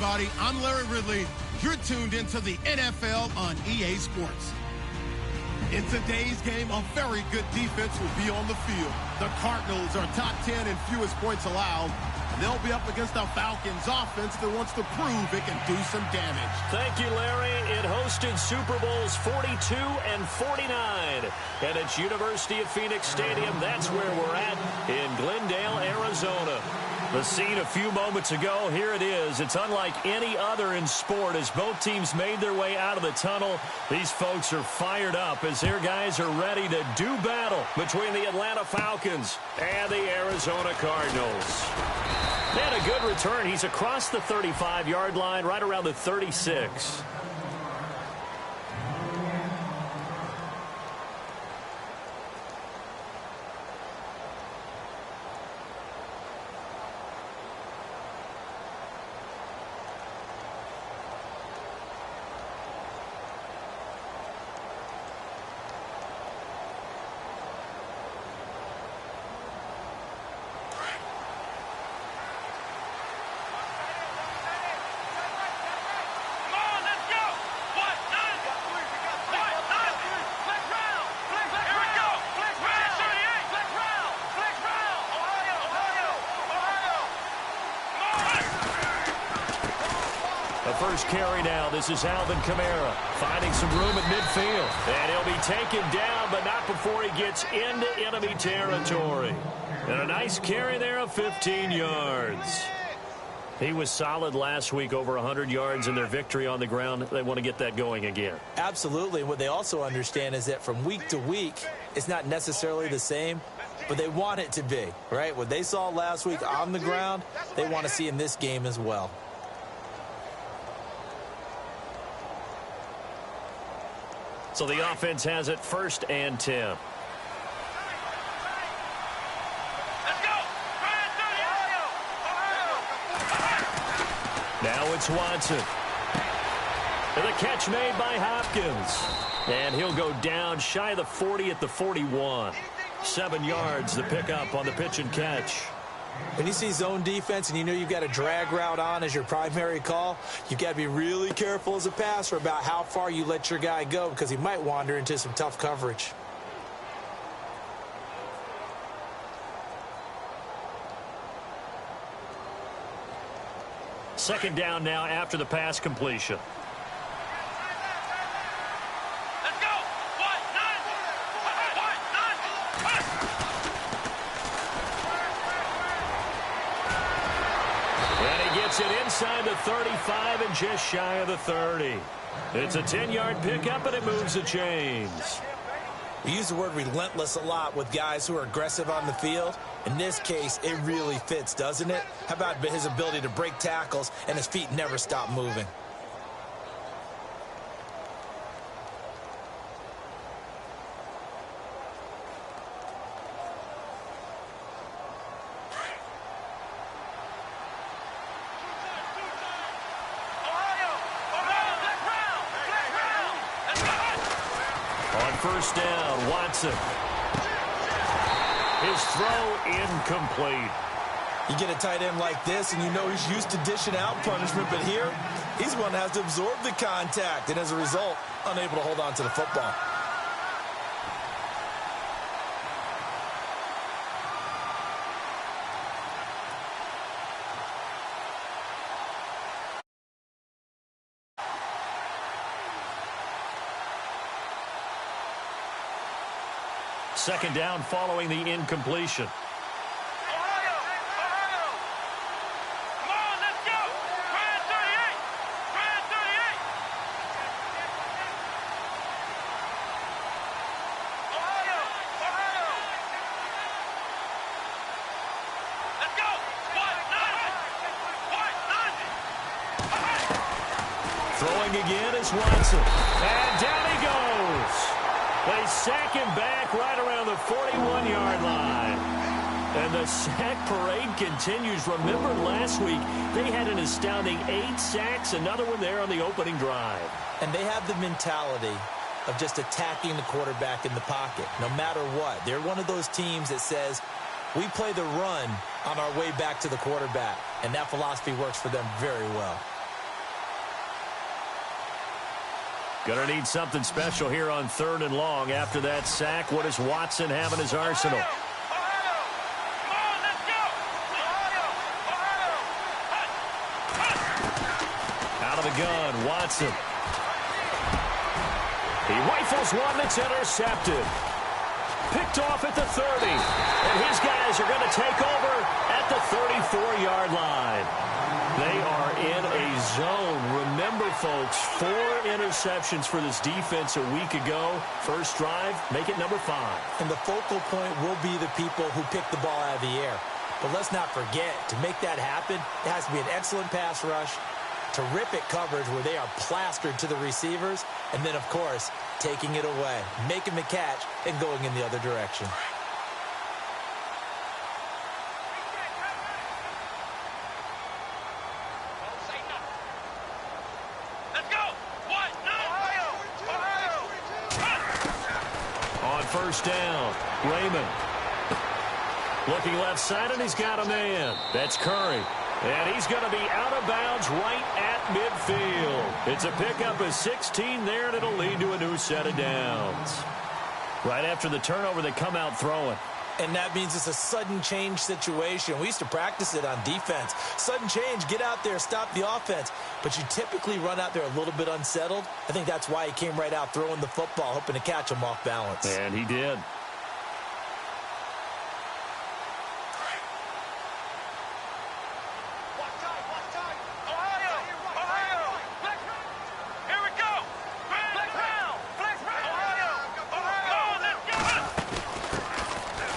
everybody. I'm Larry Ridley. You're tuned into the NFL on EA Sports. In today's game, a very good defense will be on the field. The Cardinals are top 10 in fewest points allowed. They'll be up against a Falcons offense that wants to prove it can do some damage. Thank you, Larry. It hosted Super Bowls 42 and 49. And it's University of Phoenix Stadium. That's where we're at in Glendale, Arizona. The scene a few moments ago, here it is. It's unlike any other in sport as both teams made their way out of the tunnel. These folks are fired up as their guys are ready to do battle between the Atlanta Falcons and the Arizona Cardinals. They had a good return. He's across the 35-yard line, right around the 36. First carry now. This is Alvin Kamara finding some room at midfield. And he'll be taken down, but not before he gets into enemy territory. And a nice carry there of 15 yards. He was solid last week, over 100 yards in their victory on the ground. They want to get that going again. Absolutely. What they also understand is that from week to week, it's not necessarily the same, but they want it to be, right? What they saw last week on the ground, they want to see in this game as well. So the offense has it 1st and 10. Let's go! Now it's Watson. And the catch made by Hopkins. And he'll go down shy of the 40 at the 41. 7 yards the pickup on the pitch and catch. When you see zone defense and you know you've got a drag route on as your primary call, you've got to be really careful as a passer about how far you let your guy go because he might wander into some tough coverage. Second down now after the pass completion. It inside the 35 and just shy of the 30. It's a 10-yard pickup, and it moves the chains. We use the word relentless a lot with guys who are aggressive on the field. In this case, it really fits, doesn't it? How about his ability to break tackles and his feet never stop moving? First down, Watson. His throw incomplete. You get a tight end like this, and you know he's used to dishing out punishment, but here, he's one that has to absorb the contact, and as a result, unable to hold on to the football. Second down following the incompletion. Ohio! Come on, let's go! Ryan 38! Ryan 38! Ohio! Let's go! Throwing again is Watson. And down he goes. They sack him back right around the 41-yard line. And the sack parade continues. Remember last week, they had an astounding 8 sacks, another one there on the opening drive. And they have the mentality of just attacking the quarterback in the pocket, no matter what. They're one of those teams that says, we play the run on our way back to the quarterback. And that philosophy works for them very well. Going to need something special here on 3rd and long. After that sack, what does Watson have in his arsenal? Out of the gun, Watson. He rifles one that's intercepted. Picked off at the 30. And his guys are going to take over at the 34-yard line. They are in a zone. Remember, folks, 4 interceptions for this defense a week ago. First drive, make it number 5. And the focal point will be the people who pick the ball out of the air. But let's not forget, to make that happen, it has to be an excellent pass rush, terrific coverage where they are plastered to the receivers, and then, of course, taking it away, making the catch, and going in the other direction. On first down, Raymond. Looking left side, and he's got a man. That's Curry. And he's going to be out of bounds right at midfield. It's a pickup of 16 there, and it'll lead to a new set of downs. Right after the turnover, they come out throwing. And that means it's a sudden change situation. We used to practice it on defense. Sudden change, get out there, stop the offense. But you typically run out there a little bit unsettled. I think that's why he came right out throwing the football, hoping to catch him off balance. And he did.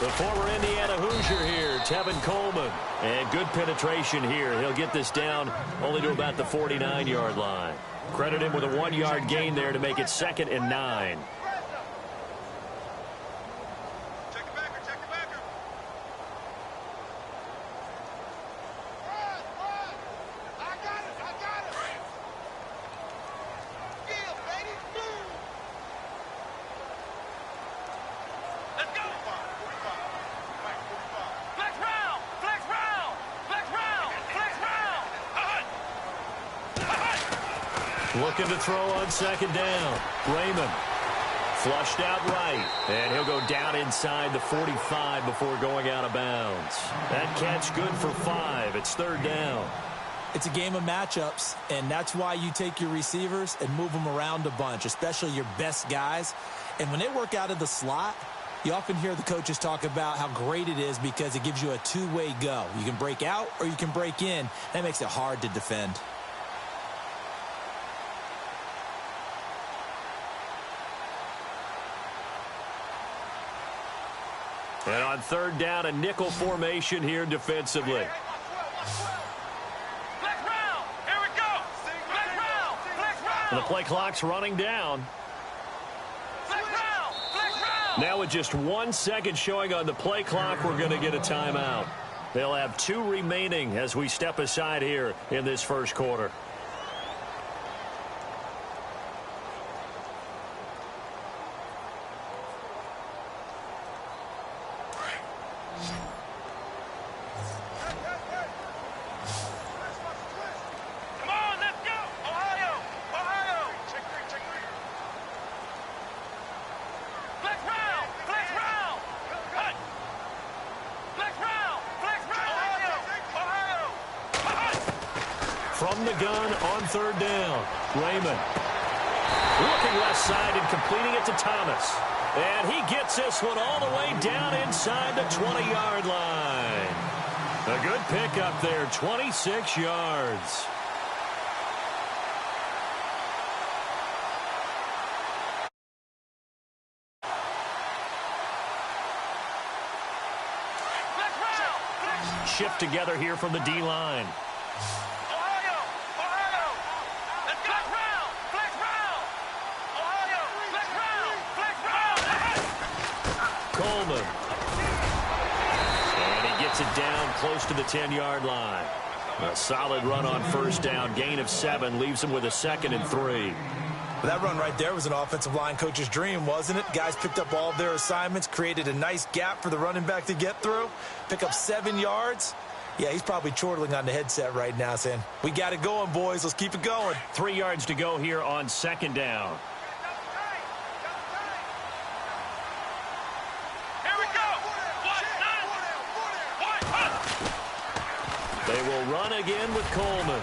The former Indiana Hoosier here, Tevin Coleman. And good penetration here. He'll get this down only to about the 49-yard line. Credit him with a 1-yard gain there to make it 2nd and 9. Looking to throw on 2nd down. Raymond flushed out right. And he'll go down inside the 45 before going out of bounds. That catch good for 5. It's 3rd down. It's a game of matchups, and that's why you take your receivers and move them around a bunch, especially your best guys. And when they work out of the slot, you often hear the coaches talk about how great it is because it gives you a two-way go. You can break out or you can break in. That makes it hard to defend. And on 3rd down, a nickel formation here defensively. And the play clock's running down. Now with just 1 second showing on the play clock, we're going to get a timeout. They'll have 2 remaining as we step aside here in this first quarter. From the gun on 3rd down, Raymond looking left side and completing it to Thomas. And he gets this one all the way down inside the 20-yard line. A good pickup there, 26 yards. Shift together here from the D-line. Coleman. And he gets it down close to the 10-yard line. A solid run on 1st down. Gain of 7 leaves him with a 2nd and 3. That run right there was an offensive line coach's dream, wasn't it? Guys picked up all of their assignments, created a nice gap for the running back to get through, pick up 7 yards. Yeah, he's probably chortling on the headset right now saying, we got it going, boys. Let's keep it going. 3 yards to go here on 2nd down. They will run again with Coleman.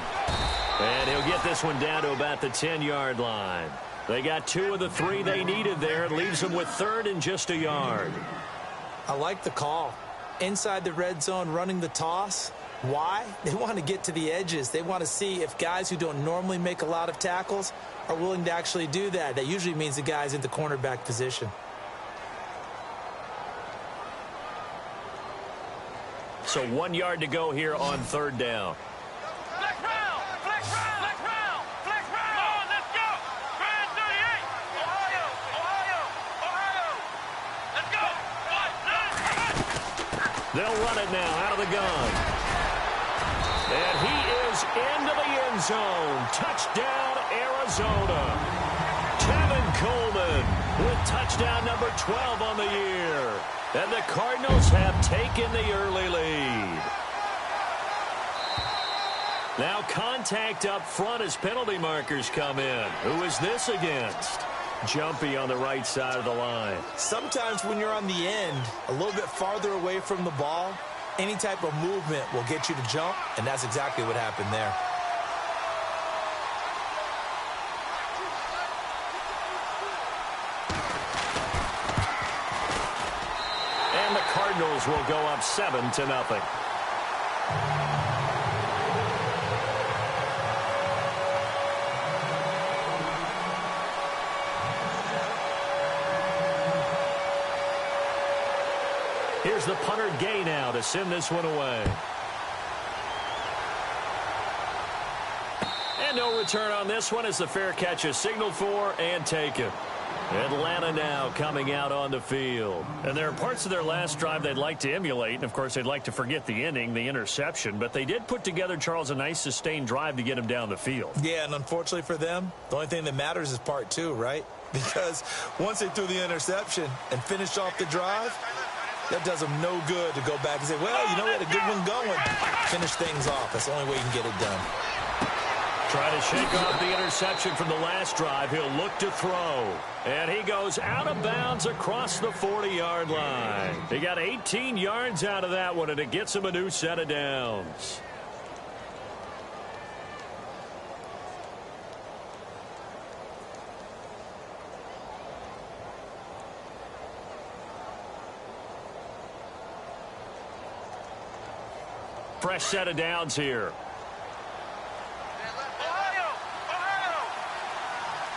And he'll get this one down to about the 10-yard line. They got 2 of the 3 they needed there. It leaves them with 3rd and just a yard. I like the call. Inside the red zone, running the toss. Why? They want to get to the edges. They want to see if guys who don't normally make a lot of tackles are willing to actually do that. That usually means the guy's in the cornerback position. So 1 yard to go here on 3rd down. Flex round! Flex round! Flex round! Flex round! Come on, let's go! Grand 38! Ohio! Ohio! Ohio! Let's go! 1, 9, They'll run it now out of the gun. And he is into the end zone. Touchdown, Arizona. Tevin Coleman with touchdown number 12 on the year. And the Cardinals have taken the early lead. Now contact up front as penalty markers come in. Who is this against? Jumpy on the right side of the line. Sometimes when you're on the end, a little bit farther away from the ball, any type of movement will get you to jump, and that's exactly what happened there. And the Cardinals will go up 7-0. Here's the punter Gay now to send this one away. And no return on this one as the fair catch is signaled for and taken. Atlanta now coming out on the field. And there are parts of their last drive they'd like to emulate. And, of course, they'd like to forget the inning, the interception. But they did put together, Charles, a nice sustained drive to get him down the field. Yeah, and unfortunately for them, the only thing that matters is part 2, right? Because once they threw the interception and finished off the drive, that does them no good to go back and say, well, you know, we had a good one going. Finish things off. That's the only way you can get it done. Try to shake off the interception from the last drive. He'll look to throw. And he goes out of bounds across the 40-yard line. He got 18 yards out of that one, and it gets him a new set of downs. Fresh set of downs here. Ohio! Ohio!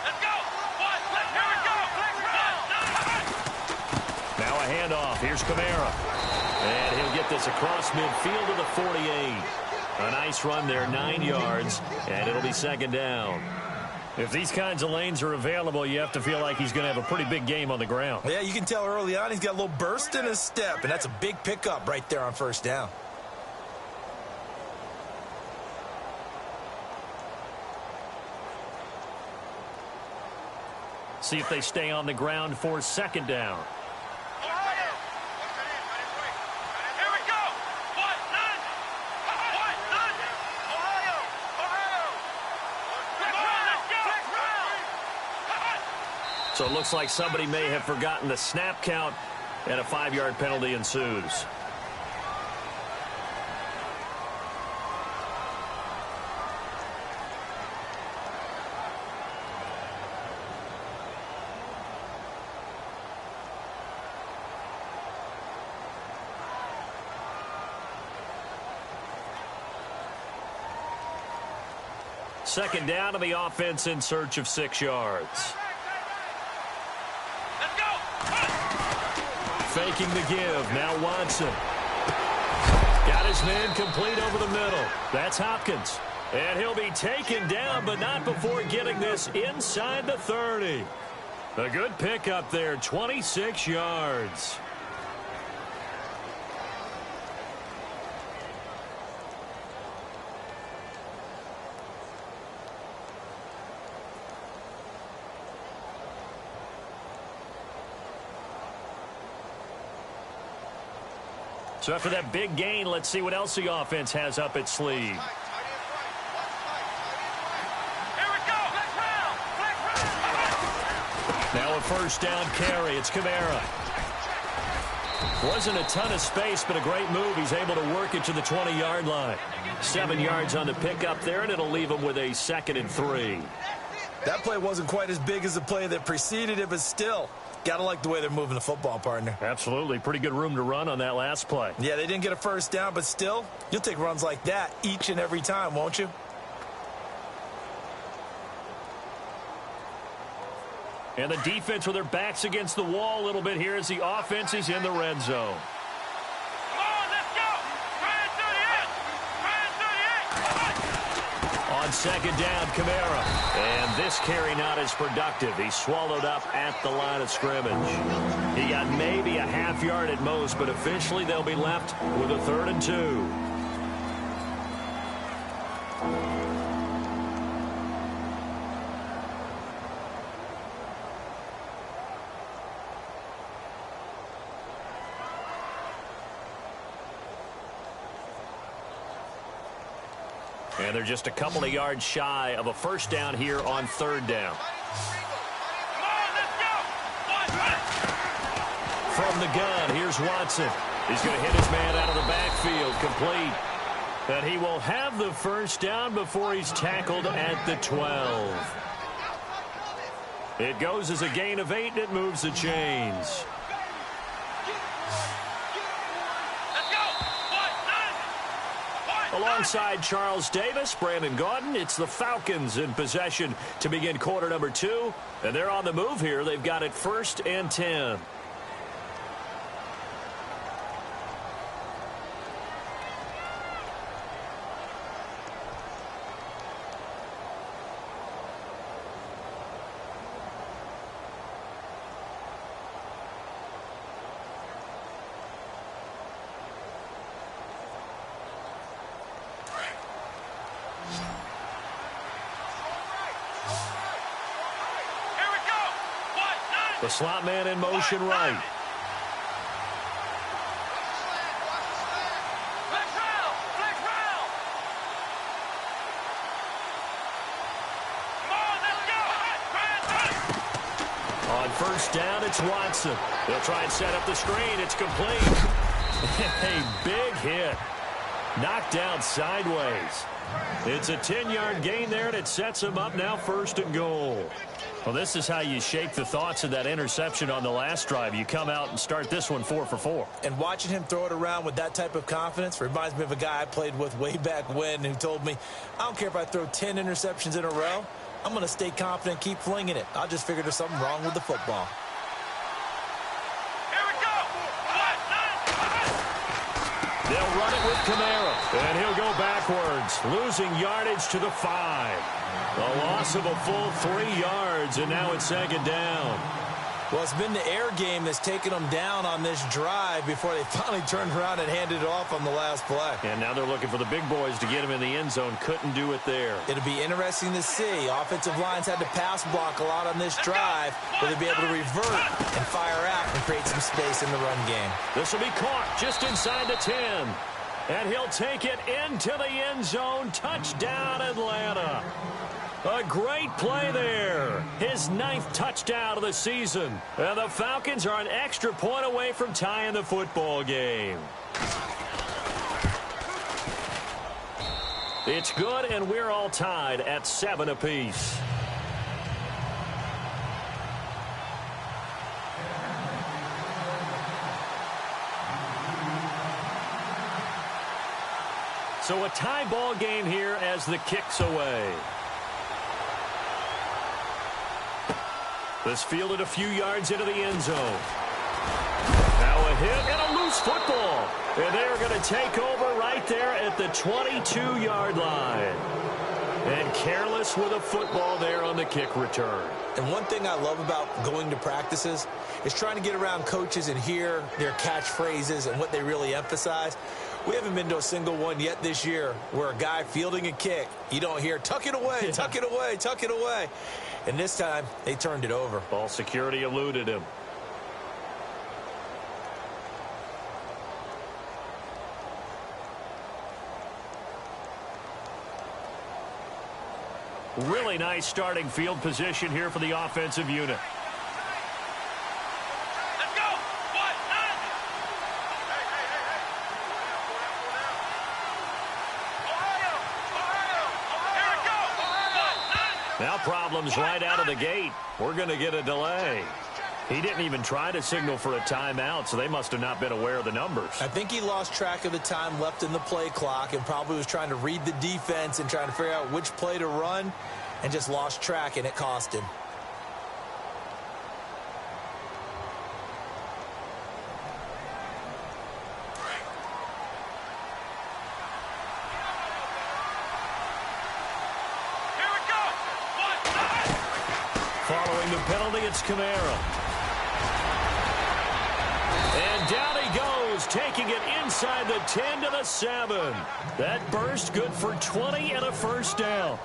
Let's go! 1, here we go! Now a handoff. Here's Kamara. And he'll get this across midfield to the 48. A nice run there, 9 yards, and it'll be 2nd down. If these kinds of lanes are available, you have to feel like he's going to have a pretty big game on the ground. Yeah, you can tell early on he's got a little burst in his step, and that's a big pickup right there on 1st down. See if they stay on the ground for 2nd down. Ohio! Here we go! 1, 9! 1, 9! Ohio! Ohio! Let's go! So it looks like somebody may have forgotten the snap count, and a 5-yard penalty ensues. Second down, and the offense in search of 6 yards. Let's go! Faking the give. Now Watson. Got his man complete over the middle. That's Hopkins. And he'll be taken down, but not before getting this inside the 30. A good pickup there, 26 yards. So after that big gain, let's see what else the offense has up its sleeve. Here we go! Now a 1st down carry. It's Kamara. Wasn't a ton of space, but a great move. He's able to work it to the 20-yard line. 7 yards on the pickup there, and it'll leave him with a 2nd and 3. That play wasn't quite as big as the play that preceded it, but still, got to like the way they're moving the football, partner. Absolutely. Pretty good room to run on that last play. Yeah, they didn't get a first down, but still, you'll take runs like that each and every time, won't you? And the defense with their backs against the wall a little bit here as the offense is in the red zone. Come on, let's go. Try and 38. On 2nd down, Kamara. And this carry not as productive. He's swallowed up at the line of scrimmage. He got maybe a half yard at most, but officially they'll be left with a 3rd and 2. And they're just a couple of yards shy of a first down here on 3rd down. Come on, let's go. From the gun, here's Watson. He's going to hit his man out of the backfield, complete. And he will have the first down before he's tackled at the 12. It goes as a gain of 8, and it moves the chains. Alongside Charles Davis, Brandon Gaudin, it's the Falcons in possession to begin quarter number 2. And they're on the move here. They've got it 1st and 10. The slot man in motion right. Flex round. Come on, let's go. On 1st down, it's Watson. They'll try and set up the screen. It's complete. A big hit. Knocked down sideways. It's a 10-yard gain there, and it sets him up now 1st and goal. Well, this is how you shake the thoughts of that interception on the last drive. You come out and start this one 4 for 4. And watching him throw it around with that type of confidence reminds me of a guy I played with way back when who told me, I don't care if I throw 10 interceptions in a row. I'm going to stay confident, keep flinging it. I just figured there's something wrong with the football. Here we go. They'll run it with Kamara, and he'll go backwards, losing yardage to the 5. A loss of a full 3 yards, and now it's 2nd down. Well, it's been the air game that's taken them down on this drive before they finally turned around and handed it off on the last play. And now they're looking for the big boys to get him in the end zone. Couldn't do it there. It'll be interesting to see. Offensive lines had to pass block a lot on this drive, but they'll be able to revert and fire out and create some space in the run game. This will be caught just inside the 10. And he'll take it into the end zone. Touchdown, Atlanta. A great play there. His 9th touchdown of the season. And the Falcons are an extra point away from tying the football game. It's good, and we're all tied at 7 apiece. So a tie ball game here as the kick's away. This fielded a few yards into the end zone. Now a hit and a loose football. And they're going to take over right there at the 22-yard line. And careless with a football there on the kick return. And one thing I love about going to practices is trying to get around coaches and hear their catchphrases and what they really emphasize. We haven't been to a single one yet this year where a guy fielding a kick, you don't hear, tuck it away, tuck it away, tuck it away. And this time, they turned it over. Ball security eluded him. Really nice starting field position here for the offensive unit. Let's go. Now problems right out of the gate. We're going to get a delay. He didn't even try to signal for a timeout, so they must have not been aware of the numbers. I think he lost track of the time left in the play clock and probably was trying to read the defense and trying to figure out which play to run and just lost track, and it cost him. Following the penalty, it's Kamara. And down he goes, taking it inside the 10 to the 7. That burst good for 20 and a first down.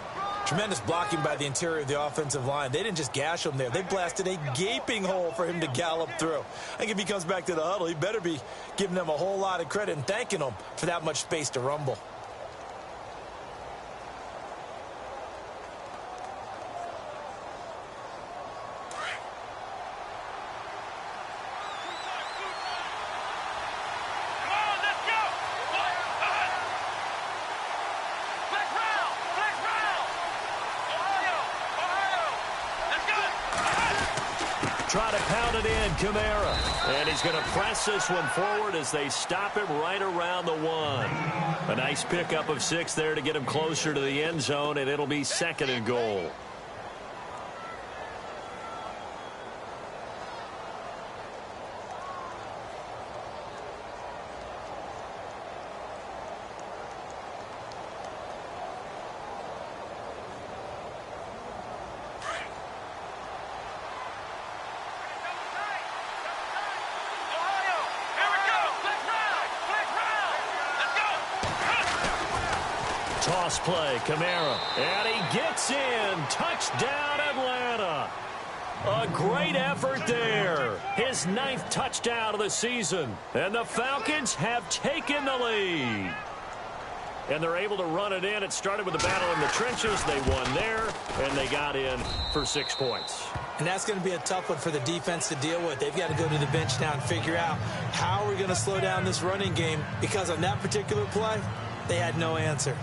Tremendous blocking by the interior of the offensive line. They didn't just gash him there. They blasted a gaping hole for him to gallop through. I think if he comes back to the huddle, he better be giving them a whole lot of credit and thanking them for that much space to rumble. Try to pound it in, Kamara. And he's going to press this one forward as they stop him right around the 1. A nice pickup of 6 there to get him closer to the end zone, and it'll be 2nd and goal. Toss play, Kamara, and he gets in. Touchdown, Atlanta. A great effort there. His 9th touchdown of the season. And the Falcons have taken the lead. And they're able to run it in. It started with a battle in the trenches. They won there, and they got in for 6 points. And that's going to be a tough one for the defense to deal with. They've got to go to the bench now and figure out how are we going to slow down this running game, because on that particular play, they had no answer.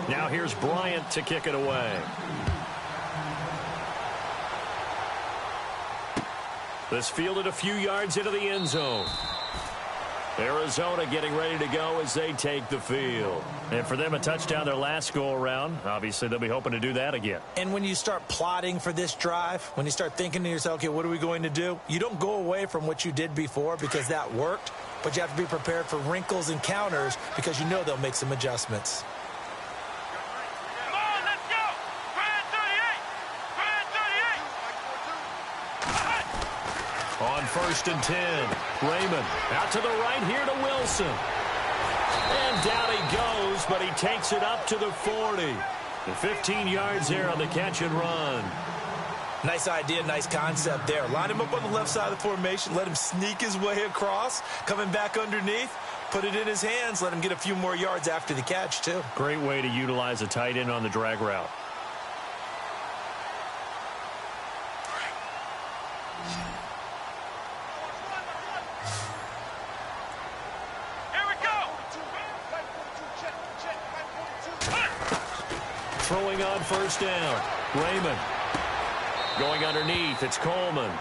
Now here's Bryant to kick it away. This fielded a few yards into the end zone. Arizona getting ready to go as they take the field. And for them, a touchdown their last go-around. Obviously, they'll be hoping to do that again. And when you start plotting for this drive, when you start thinking to yourself, okay, what are we going to do? You don't go away from what you did before because that worked, but you have to be prepared for wrinkles and counters because you know they'll make some adjustments. On 1st and 10, Raymond out to the right here to Wilson. And down he goes, but he takes it up to the 40. The 15 yards there on the catch and run. Nice idea, nice concept there. Line him up on the left side of the formation, let him sneak his way across, coming back underneath, put it in his hands, let him get a few more yards after the catch, too. Great way to utilize a tight end on the drag route. Throwing on 1st down. Raymond. Going underneath. It's Coleman.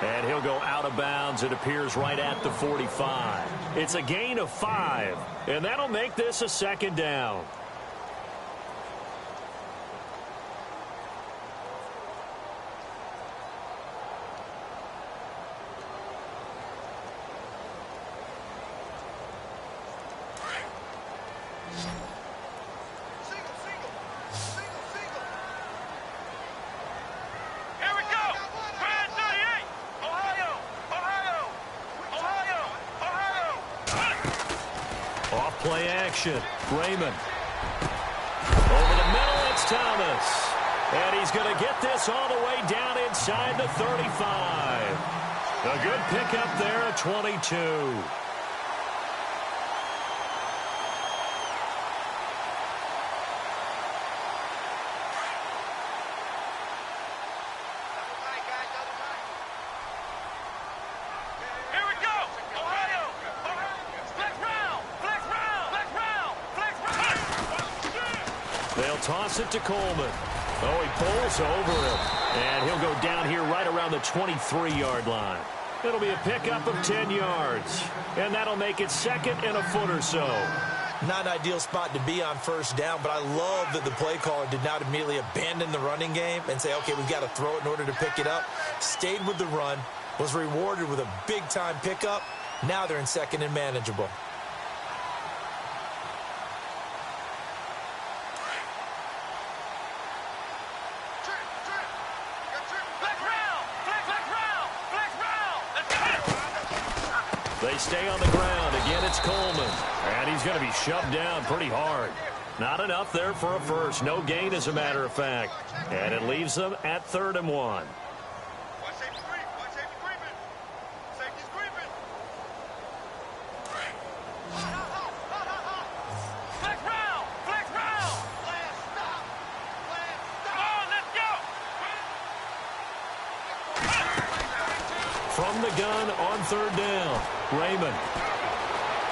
And he'll go out of bounds. It appears right at the 45. It's a gain of 5. And that'll make this a 2nd down. Play action. Raymond. Over the middle, it's Thomas. And he's going to get this all the way down inside the 35. A good pickup there at 22. They'll toss it to Coleman. Oh, he pulls over him. And he'll go down here right around the 23-yard line. It'll be a pickup of 10 yards. And that'll make it second and a foot or so. Not an ideal spot to be on first down, but I love that the play caller did not immediately abandon the running game and say, okay, we've got to throw it in order to pick it up. Stayed with the run, was rewarded with a big-time pickup. Now they're in second and manageable. They stay on the ground. Again, it's Coleman. And he's going to be shoved down pretty hard. Not enough there for a first. No gain, as a matter of fact. And it leaves them at 3rd and 1. From the gun on 3rd down. Raymond.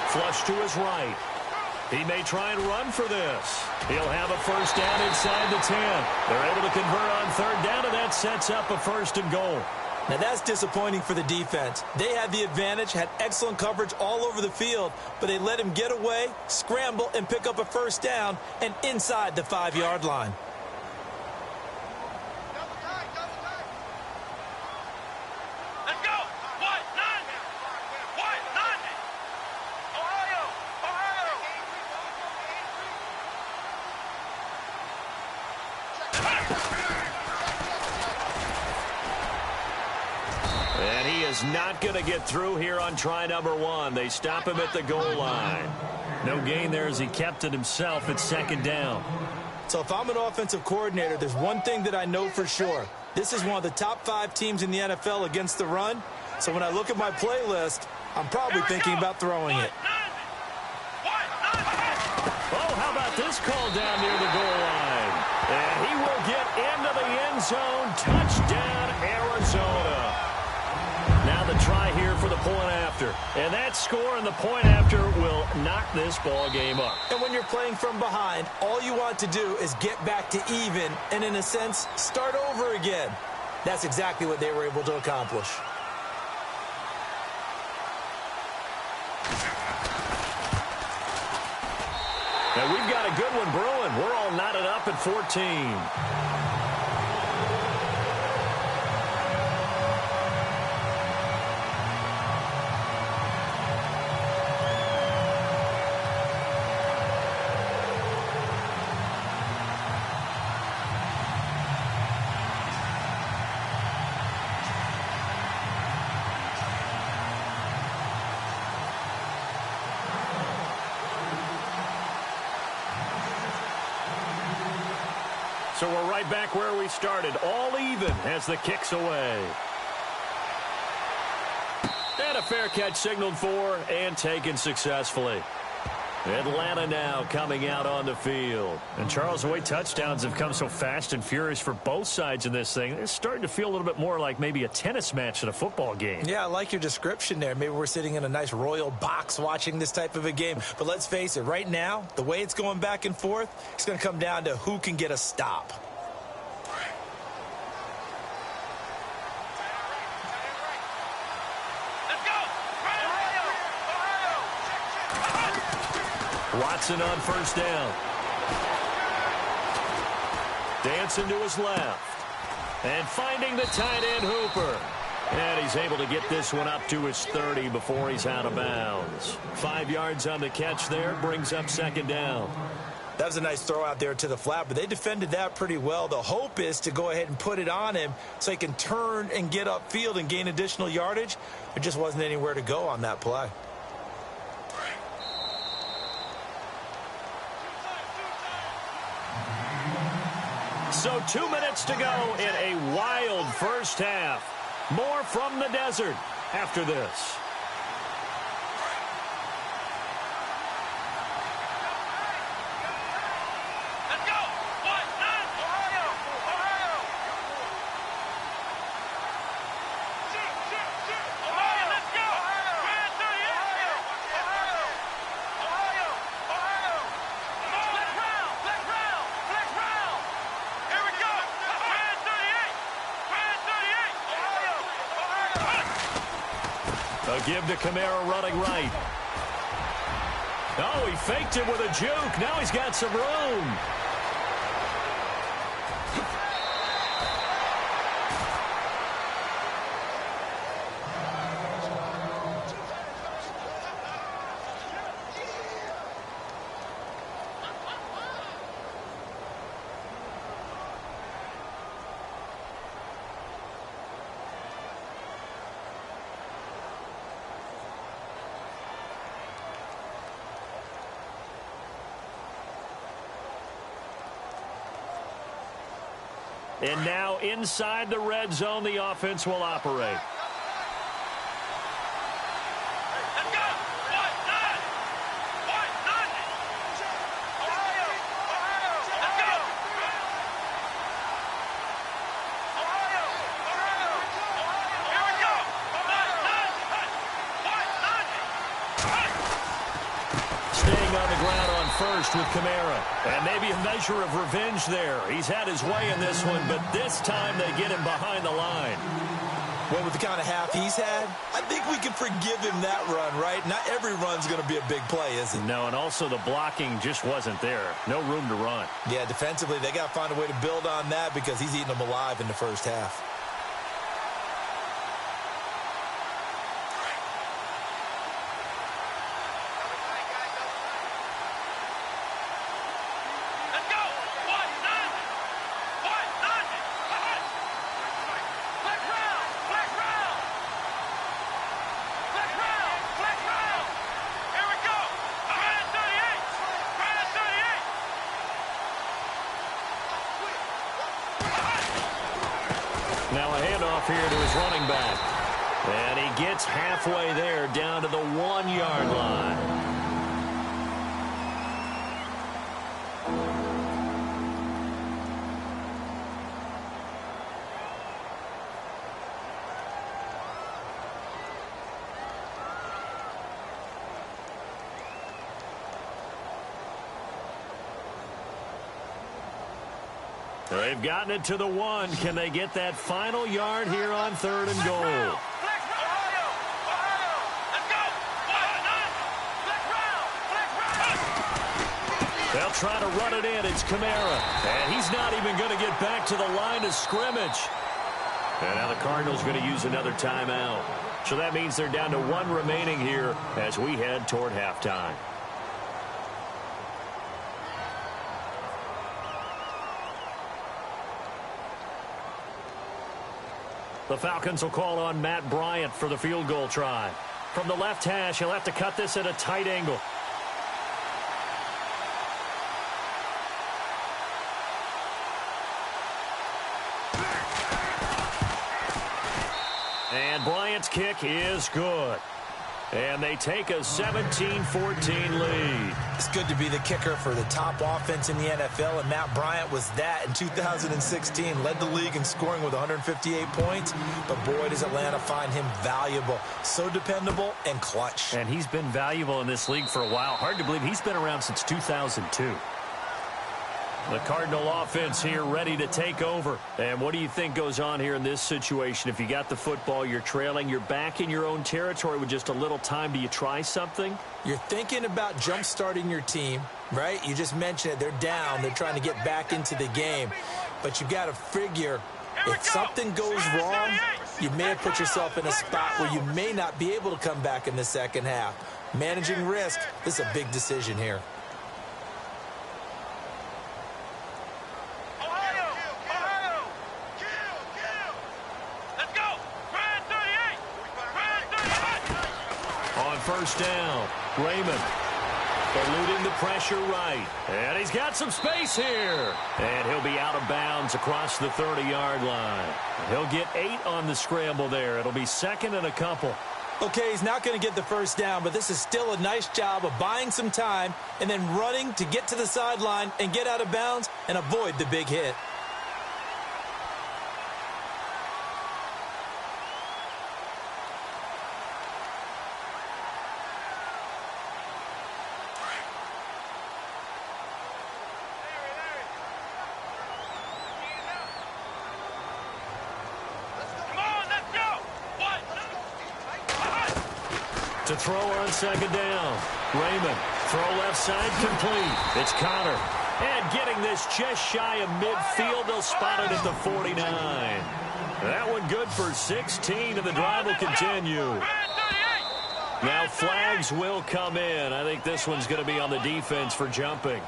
Flush to his right. He may try and run for this. He'll have a first down inside the 10. They're able to convert on 3rd down, and that sets up a 1st and goal. Now that's disappointing for the defense. They had the advantage, had excellent coverage all over the field, but they let him get away, scramble, and pick up a first down, and inside the 5-yard line. And he is not going to get through here on try number 1. They stop him at the goal line. No gain there as he kept it himself at 2nd down. So if I'm an offensive coordinator, there's one thing that I know for sure. This is one of the top 5 teams in the NFL against the run. So when I look at my playlist, I'm probably thinking about throwing it. Oh, how about this call down near the goal line? And he will get into the end zone. Touchdown, Arizona. Now the try here for the point after. And that score and the point after will knock this ball game up. And when you're playing from behind, all you want to do is get back to even and, in a sense, start over again. That's exactly what they were able to accomplish. And we've got a good one brewing. We're all knotted up at 14. So we're right back where we started. All even as the kick's away. And a fair catch signaled for and taken successfully. Atlanta now coming out on the field. And Charles, the way touchdowns have come so fast and furious for both sides in this thing, it's starting to feel a little bit more like maybe a tennis match than a football game. Yeah, I like your description there. Maybe we're sitting in a nice royal box watching this type of a game. But let's face it, right now, the way it's going back and forth, it's going to come down to who can get a stop. Watson on first down. Dancing to his left. And finding the tight end Hooper. And he's able to get this one up to his 30 before he's out of bounds. 5 yards on the catch there, brings up 2nd down. That was a nice throw out there to the flat, but they defended that pretty well. The hope is to go ahead and put it on him so he can turn and get upfield and gain additional yardage. There just wasn't anywhere to go on that play. So 2 minutes to go in a wild first half. More from the desert after this. A give to Kamara running right. Oh, he faked it with a juke. Now he's got some room. And now inside the red zone, the offense will operate. Let's go! White, nine! White, nine! Ohio! Ohio! Let's go! Ohio! Ohio! Here we go! White, nine! White, nine! Staying on the ground on first with Kamara. And maybe a measure of revenge there. He's had his way in this one, but this time they get him behind the line. Well, with the kind of half he's had, I think we can forgive him that run, right? Not every run's going to be a big play, is it? No, and also the blocking just wasn't there. No room to run. Yeah, defensively, they got to find a way to build on that because he's eating them alive in the first half. Let's go! White, nine! White, nine! Flex round! Flex round! Flex round! Flex round! Here we go! Behind 38! Behind 38! Now a handoff here to his running back. And he gets halfway there down to the 1-yard line. They've gotten it to the 1. Can they get that final yard here on 3rd and goal? Flex Ohio! Ohio! Let's go! White, nine! Flex round! Flex round! They'll try to run it in. It's Kamara. And he's not even going to get back to the line of scrimmage. And now the Cardinals going to use another timeout. So that means they're down to 1 remaining here as we head toward halftime. The Falcons will call on Matt Bryant for the field goal try. From the left hash, he'll have to cut this at a tight angle. And Bryant's kick is good. And they take a 17-14 lead. It's good to be the kicker for the top offense in the NFL, and Matt Bryant was that in 2016. Led the league in scoring with 158 points, but boy, does Atlanta find him valuable. So dependable and clutch. And he's been valuable in this league for a while. Hard to believe he's been around since 2002. The Cardinal offense here ready to take over. And what do you think goes on here in this situation? If you got the football, you're trailing, you're back in your own territory with just a little time. Do you try something? You're thinking about jump-starting your team, right? You just mentioned it. They're down. They're trying to get back into the game. But you got to figure if something goes wrong, you may have put yourself in a spot where you may not be able to come back in the second half. Managing risk, this is a big decision here. First down, Raymond eluding the pressure right. And he's got some space here. And he'll be out of bounds across the 30-yard line. He'll get 8 on the scramble there. It'll be 2nd and a couple. Okay, he's not going to get the first down, but this is still a nice job of buying some time and then running to get to the sideline and get out of bounds and avoid the big hit. To throw on second down. Raymond. Throw left side complete. It's Connor. And getting this just shy of midfield. They'll spot it at the 49. That one good for 16, and the drive will continue. Now flags will come in. I think this one's going to be on the defense for jumping.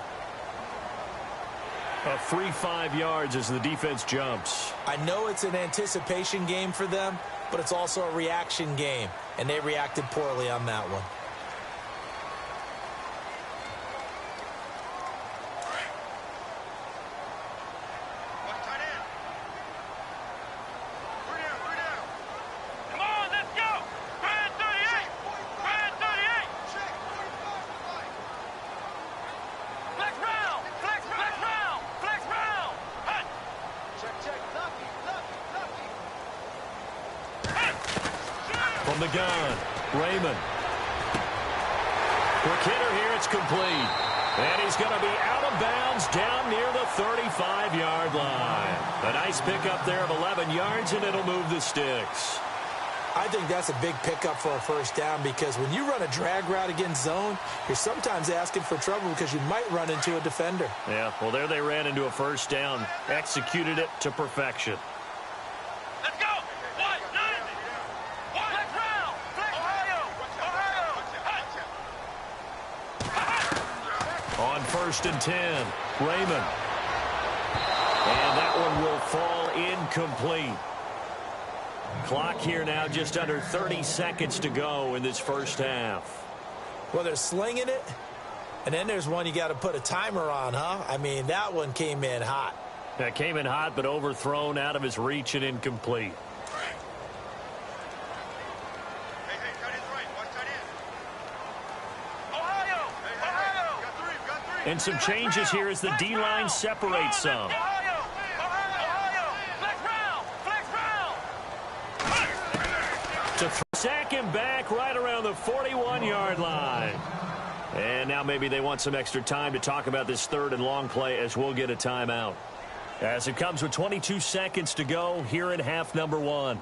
A free 5 yards as the defense jumps. I know it's an anticipation game for them, but it's also a reaction game, and they reacted poorly on that one. From the gun, Raymond. Quick hitter here, it's complete. And he's going to be out of bounds down near the 35-yard line. A nice pickup there of 11 yards, and it'll move the sticks. I think that's a big pickup for a first down because when you run a drag route against zone, you're sometimes asking for trouble because you might run into a defender. Yeah, well, there they ran into a first down, executed it to perfection. Let's go. On 1st and 10, Raymond. And that one will fall incomplete. Clock here now just under 30 seconds to go in this first half. Well, they're slinging it, and then there's one you got to put a timer on, huh? I mean, that one came in hot. That came in hot, but overthrown out of his reach and incomplete. And some changes here as the D-line separates some. To sack him back right around the 41-yard line. And now maybe they want some extra time to talk about this 3rd and long play as we'll get a timeout. As it comes with 22 seconds to go here in half number 1.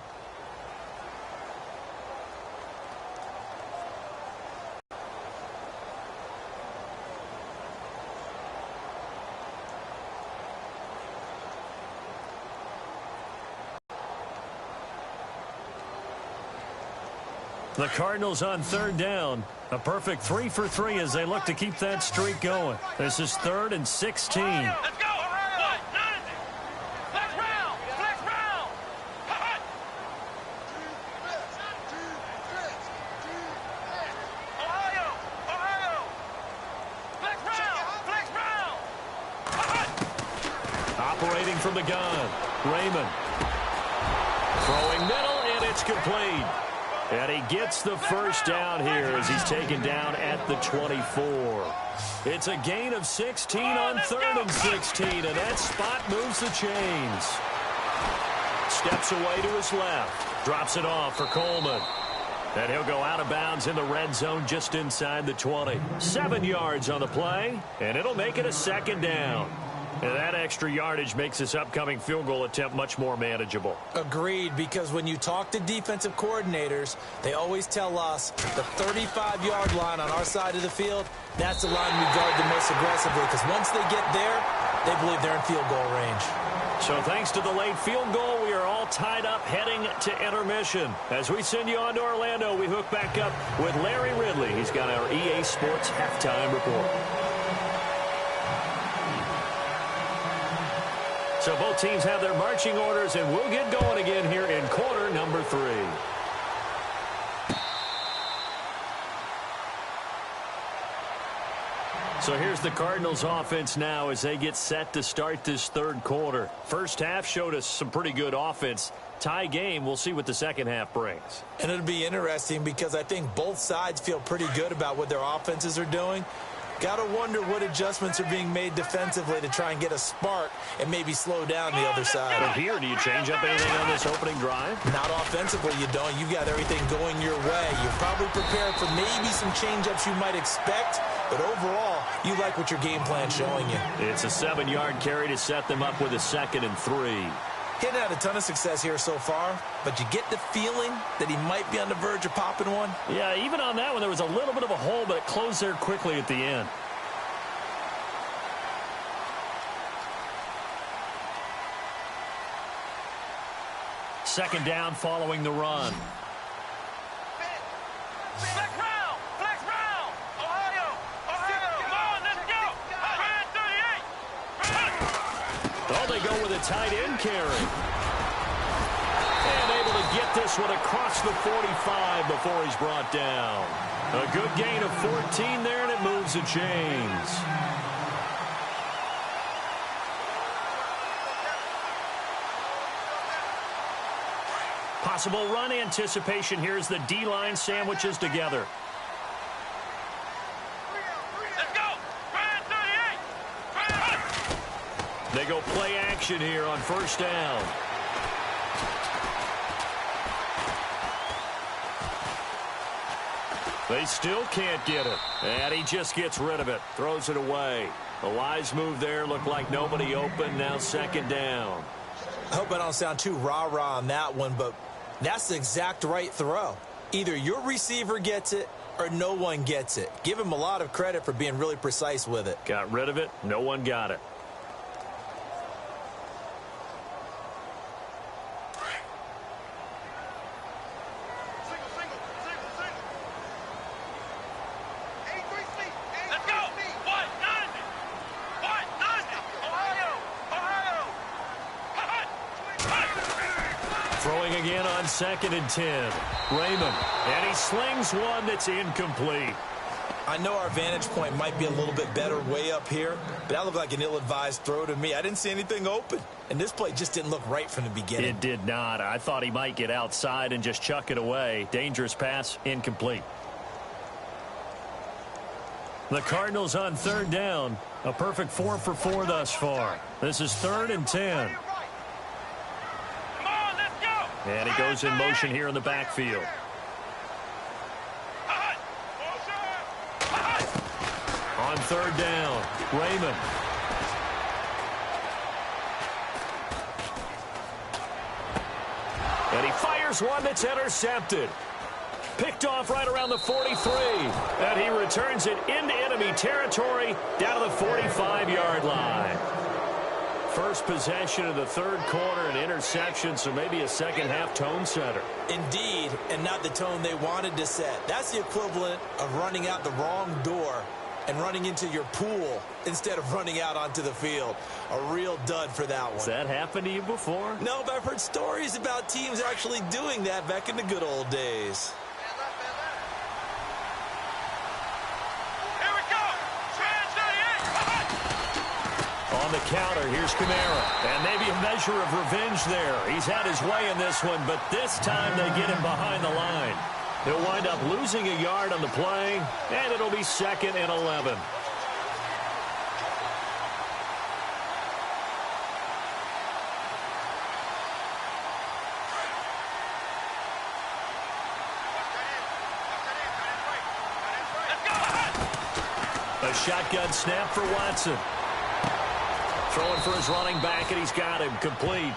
The Cardinals on 3rd down. A perfect 3 for 3 as they look to keep that streak going. This is 3rd and 16. Let's go. Operating from the gun, Raymond. Throwing middle, and it's complete. And he gets the first down here as he's taken down at the 24. It's a gain of 16 on 3rd and 16, and that spot moves the chains. Steps away to his left. Drops it off for Coleman. And he'll go out of bounds in the red zone just inside the 20. 7 yards on the play, and it'll make it a 2nd down. And that extra yardage makes this upcoming field goal attempt much more manageable. Agreed, because when you talk to defensive coordinators, they always tell us the 35-yard line on our side of the field, that's the line we guard the most aggressively, because once they get there, they believe they're in field goal range. So thanks to the late field goal, we are all tied up heading to intermission. As we send you on to Orlando, we hook back up with Larry Ridley. He's got our EA Sports halftime report. So both teams have their marching orders, and we'll get going again here in quarter number 3. So here's the Cardinals offense now as they get set to start this 3rd quarter. First half showed us some pretty good offense. Tie game, we'll see what the second half brings. And it'll be interesting because I think both sides feel pretty good about what their offenses are doing. Got to wonder what adjustments are being made defensively to try and get a spark and maybe slow down the other side. But here, do you change up anything on this opening drive? Not offensively, you don't. You've got everything going your way. You're probably prepared for maybe some change-ups you might expect, but overall, you like what your game plan's showing you. It's a 7-yard carry to set them up with a 2nd and 3. He hadn't had a ton of success here so far, but you get the feeling that he might be on the verge of popping one. Yeah, even on that one, there was a little bit of a hole, but it closed there quickly at the end. Second down following the run. Flex round! Flex round! Ohio! Ohio! Come on, let's go! Brand 38! Oh, they go with a tight end carry. And able to get this one across the 45 before he's brought down. A good gain of 14 there, and it moves the chains. Possible run anticipation here as the D-line sandwiches together. Let's go! Brand 38! They go play action here on first down. They still can't get it. And he just gets rid of it. Throws it away. A wise move there. Looked like nobody open. Now second down. I hope I don't sound too rah-rah on that one, but that's the exact right throw. Either your receiver gets it or no one gets it. Give him a lot of credit for being really precise with it. Got rid of it. No one got it. Let's go! What? None! What? None! Ohio! Ohio! Throwing again on second and 10. Raymond. And he slings one that's incomplete. I know our vantage point might be a little bit better way up here, but that looked like an ill-advised throw to me. I didn't see anything open, and this play just didn't look right from the beginning. It did not. I thought he might get outside and just chuck it away. Dangerous pass, incomplete. The Cardinals on third down. A perfect 4 for 4 thus far. This is 3rd and 10. Come on, let's go! And he goes in motion here in the backfield. On third down, Raymond. And he fires one that's intercepted. Picked off right around the 43. And he returns it into enemy territory down to the 45-yard line. First possession of the third quarter, an interception, so maybe a second-half tone setter. Indeed, and not the tone they wanted to set. That's the equivalent of running out the wrong door and running into your pool instead of running out onto the field. A real dud for that one. Has that happened to you before? No, but I've heard stories about teams actually doing that back in the good old days. Here we go! Brand 38! On the counter, here's Kamara. And maybe a measure of revenge there. He's had his way in this one, but this time they get him behind the line. He'll wind up losing a yard on the play, and it'll be 2nd and 11. A shotgun snap for Watson. Throwing for his running back, and he's got him complete.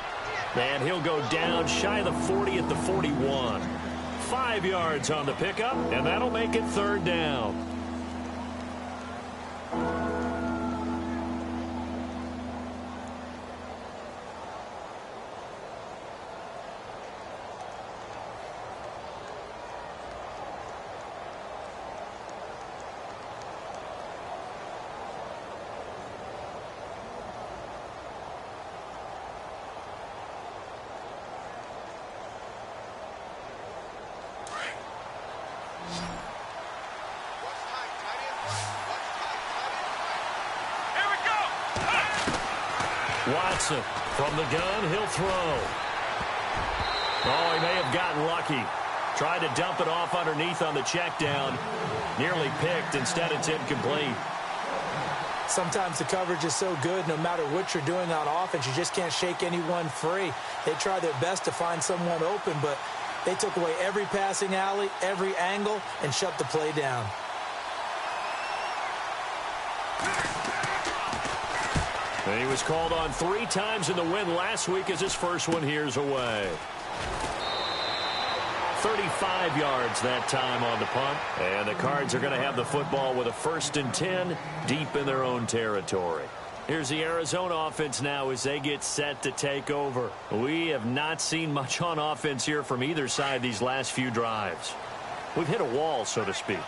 And he'll go down shy of the 40 at the 41. 5 yards on the pickup, and that'll make it 3rd down. Watson from the gun, he'll throw. Oh, he may have gotten lucky. Tried to dump it off underneath on the check down. Nearly picked. Instead, it's incomplete. Sometimes the coverage is so good, no matter what you're doing on offense, you just can't shake anyone free. They try their best to find someone open, but they took away every passing alley, every angle, and shut the play down. He was called on 3 times in the win last week as his first one here's away. 35 yards that time on the punt. And the Cards are going to have the football with a 1st and 10 deep in their own territory. Here's the Arizona offense now as they get set to take over. We have not seen much on offense here from either side these last few drives. We've hit a wall, so to speak.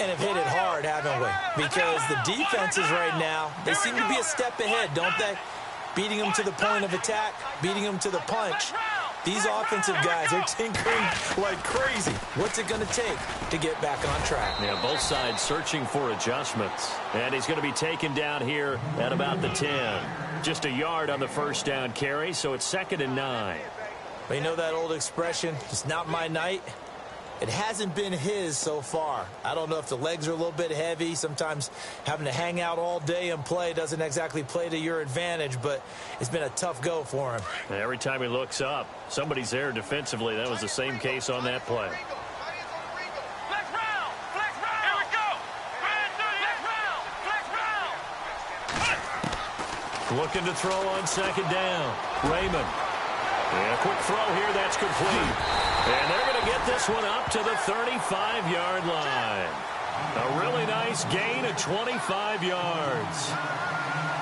And have hit it hard, haven't we? Because the defenses right now, they seem to be a step ahead, don't they? Beating them to the point of attack, beating them to the punch. These offensive guys are tinkering like crazy. What's it going to take to get back on track? Yeah, both sides searching for adjustments. And he's going to be taken down here at about the 10. Just a yard on the first down carry, so it's 2nd and 9. But you know that old expression, it's not my night? It hasn't been his so far. I don't know if the legs are a little bit heavy. Sometimes having to hang out all day and play doesn't exactly play to your advantage, but it's been a tough go for him. Every time he looks up, somebody's there defensively. That was the same case on that play. Flex round! Flex round! Here we go! Flex round! Looking to throw on 2nd down. Raymond. And a quick throw here, that's complete. And they're going to get this one up to the 35-yard line. A really nice gain of 25 yards.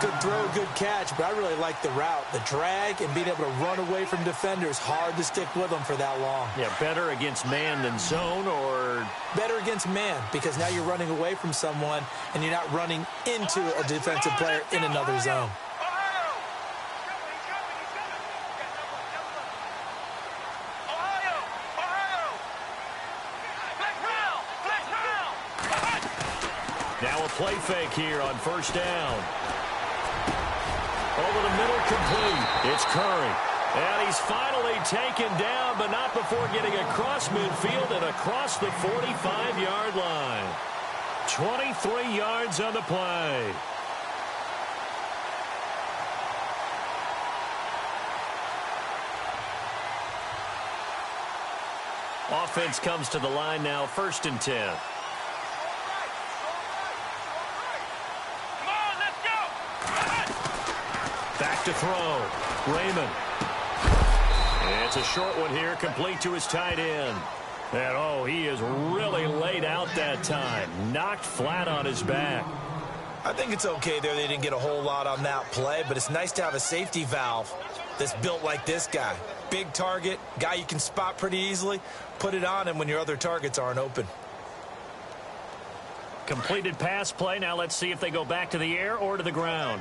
Good throw, good catch, but I really like the route. The drag and being able to run away from defenders, hard to stick with them for that long. Yeah, better against man than zone, or? Better against man, because now you're running away from someone and you're not running into a defensive player in another zone. Now a play fake here on 1st down. Over the middle, complete. It's Curry. And he's finally taken down, but not before getting across midfield and across the 45-yard line. 23 yards on the play. Offense comes to the line now, 1st and 10. Back to throw. Raymond. It's a short one here, complete to his tight end. And, oh, he is really laid out that time. Knocked flat on his back. I think it's okay there. They didn't get a whole lot on that play, but it's nice to have a safety valve that's built like this guy. Big target, guy you can spot pretty easily. Put it on him when your other targets aren't open. Completed pass play. Now let's see if they go back to the air or to the ground.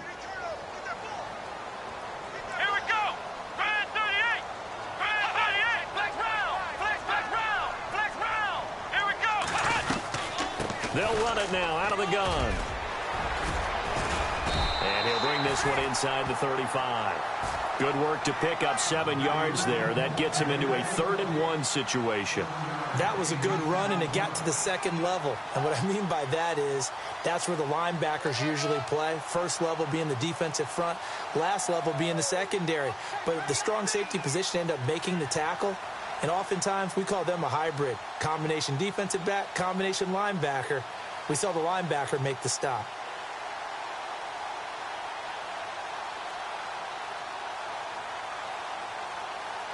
They'll run it now out of the gun. And he'll bring this one inside the 35. Good work to pick up 7 yards there. That gets him into a 3rd and 1 situation. That was a good run, and it got to the 2nd level. And what I mean by that is that's where the linebackers usually play. First level being the defensive front, last level being the secondary. But the strong safety position ended up making the tackle. And oftentimes, we call them a hybrid. Combination defensive back, combination linebacker. We saw the linebacker make the stop.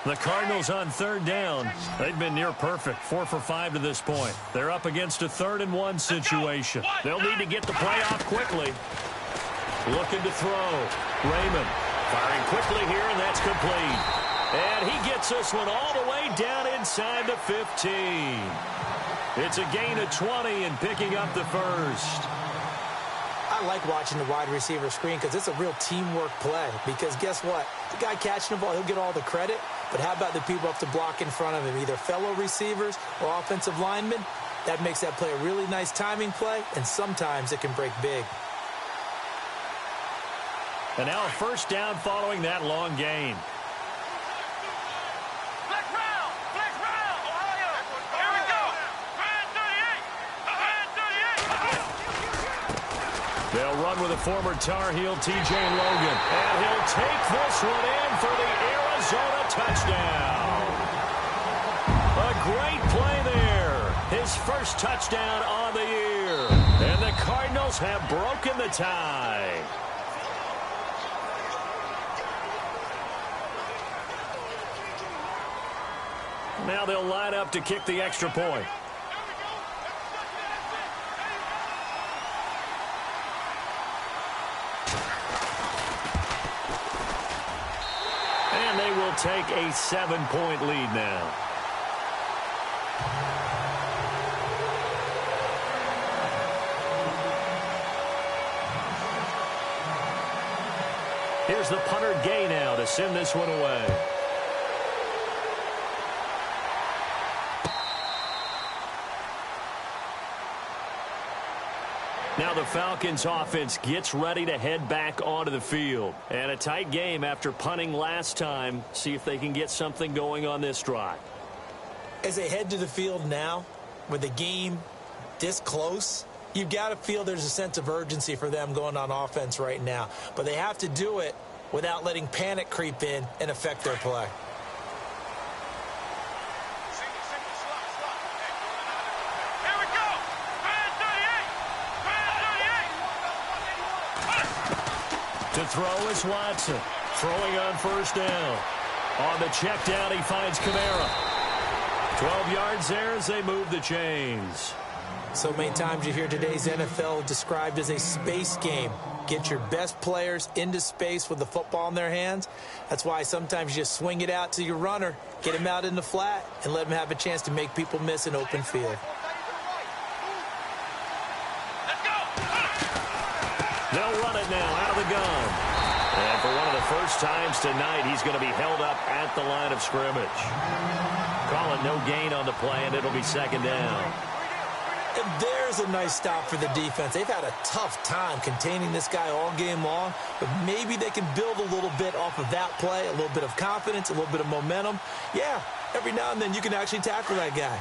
The Cardinals on 3rd down. They've been near perfect, 4 for 5 to this point. They're up against a 3rd and 1 situation. They'll need to get the play off quickly. Looking to throw. Raymond firing quickly here, and that's complete. And he gets this one all the way down inside the 15. It's a gain of 20 and picking up the 1st. I like watching the wide receiver screen because it's a real teamwork play. Because guess what? The guy catching the ball, he'll get all the credit. But how about the people up to block in front of him, either fellow receivers or offensive linemen? That makes that play a really nice timing play, and sometimes it can break big. And now a 1st down following that long gain. They'll run with a former Tar Heel, T.J. Logan. And he'll take this one in for the Arizona touchdown. A great play there. His first touchdown on the year. And the Cardinals have broken the tie. Now they'll line up to kick the extra point. And they will take a 7-point lead now. Here's the punter Gay now to send this one away. Now the Falcons offense gets ready to head back onto the field. And a tight game after punting last time. See if they can get something going on this drive. As they head to the field now, with the game this close, you've got to feel there's a sense of urgency for them going on offense right now. But they have to do it without letting panic creep in and affect their play. To throw is Watson. Throwing on first down. On the check down, he finds Kamara. 12 yards there as they move the chains. So many times you hear today's NFL described as a space game. Get your best players into space with the football in their hands. That's why sometimes you just swing it out to your runner, get him out in the flat, and let him have a chance to make people miss an open field. They'll run it now out of the gun. And for one of the first times tonight, he's going to be held up at the line of scrimmage. Call it no gain on the play, and it'll be second down. And there's a nice stop for the defense. They've had a tough time containing this guy all game long, but maybe they can build a little bit off of that play, a little bit of confidence, a little bit of momentum. Yeah, every now and then you can actually tackle that guy.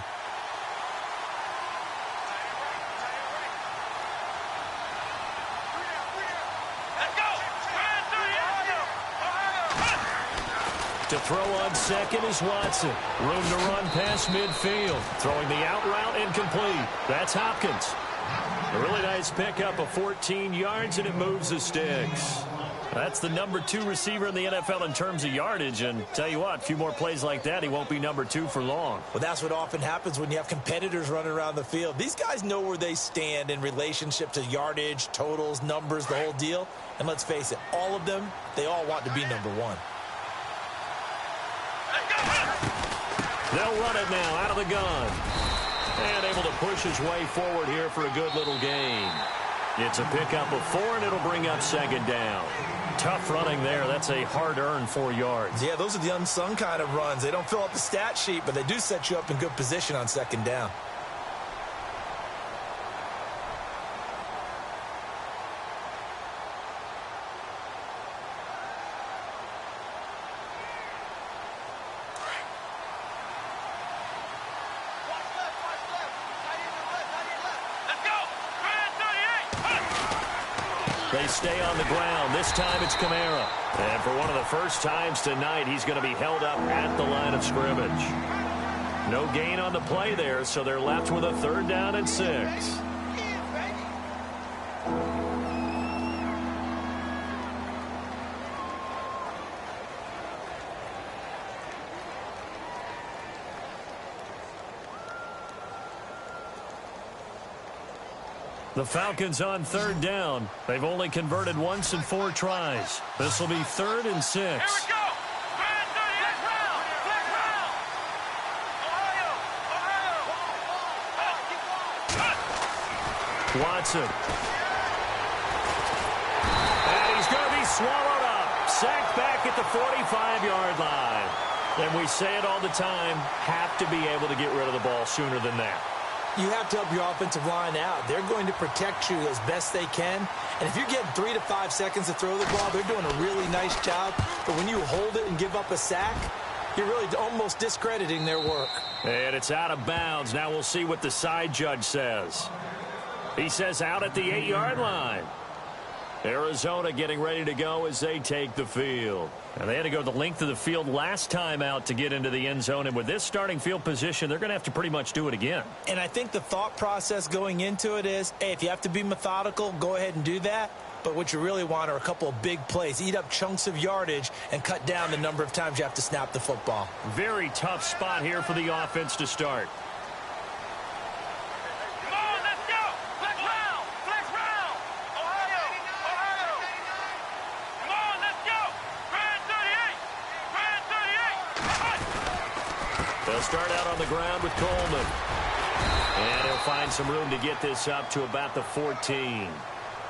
To throw on second is Watson. Room to run past midfield. Throwing the out route incomplete. That's Hopkins. A really nice pickup of 14 yards, and it moves the sticks. That's the number 2 receiver in the NFL in terms of yardage. And tell you what, a few more plays like that, he won't be number 2 for long. Well, that's what often happens when you have competitors running around the field. These guys know where they stand in relationship to yardage, totals, numbers, the whole deal. And let's face it, all of them, they all want to be number 1. They'll run it now out of the gun. And able to push his way forward here for a good little gain. It's a pickup of 4, and it'll bring up second down. Tough running there. That's a hard-earned 4 yards. Yeah, those are the unsung kind of runs. They don't fill up the stat sheet, but they do set you up in good position on second down. They stay on the ground. This time it's Kamara. And for one of the first times tonight, he's going to be held up at the line of scrimmage. No gain on the play there, so they're left with a 3rd down and 6. The Falcons on 3rd down. They've only converted once in 4 tries. This will be 3rd and 6. Here we go. Flag round. Ohio. Watson. And he's going to be swallowed up. Sacked back at the 45-yard line. And we say it all the time, have to be able to get rid of the ball sooner than that. You have to help your offensive line out. They're going to protect you as best they can. And if you're getting 3 to 5 seconds to throw the ball, they're doing a really nice job. But when you hold it and give up a sack, you're really almost discrediting their work. And it's out of bounds. Now we'll see what the side judge says. He says out at the 8-yard line. Arizona getting ready to go as they take the field. And they had to go the length of the field last time out to get into the end zone. And with this starting field position, they're going to have to pretty much do it again. And I think the thought process going into it is, hey, if you have to be methodical, go ahead and do that. But what you really want are a couple of big plays. Eat up chunks of yardage and cut down the number of times you have to snap the football. Very tough spot here for the offense to start. Come on, let's go. Flex round. Flex round. Ohio. Ohio. Come on, let's go. Grand 38. Grand 38. They'll start out on the ground with Coleman. And he'll find some room to get this up to about the 14.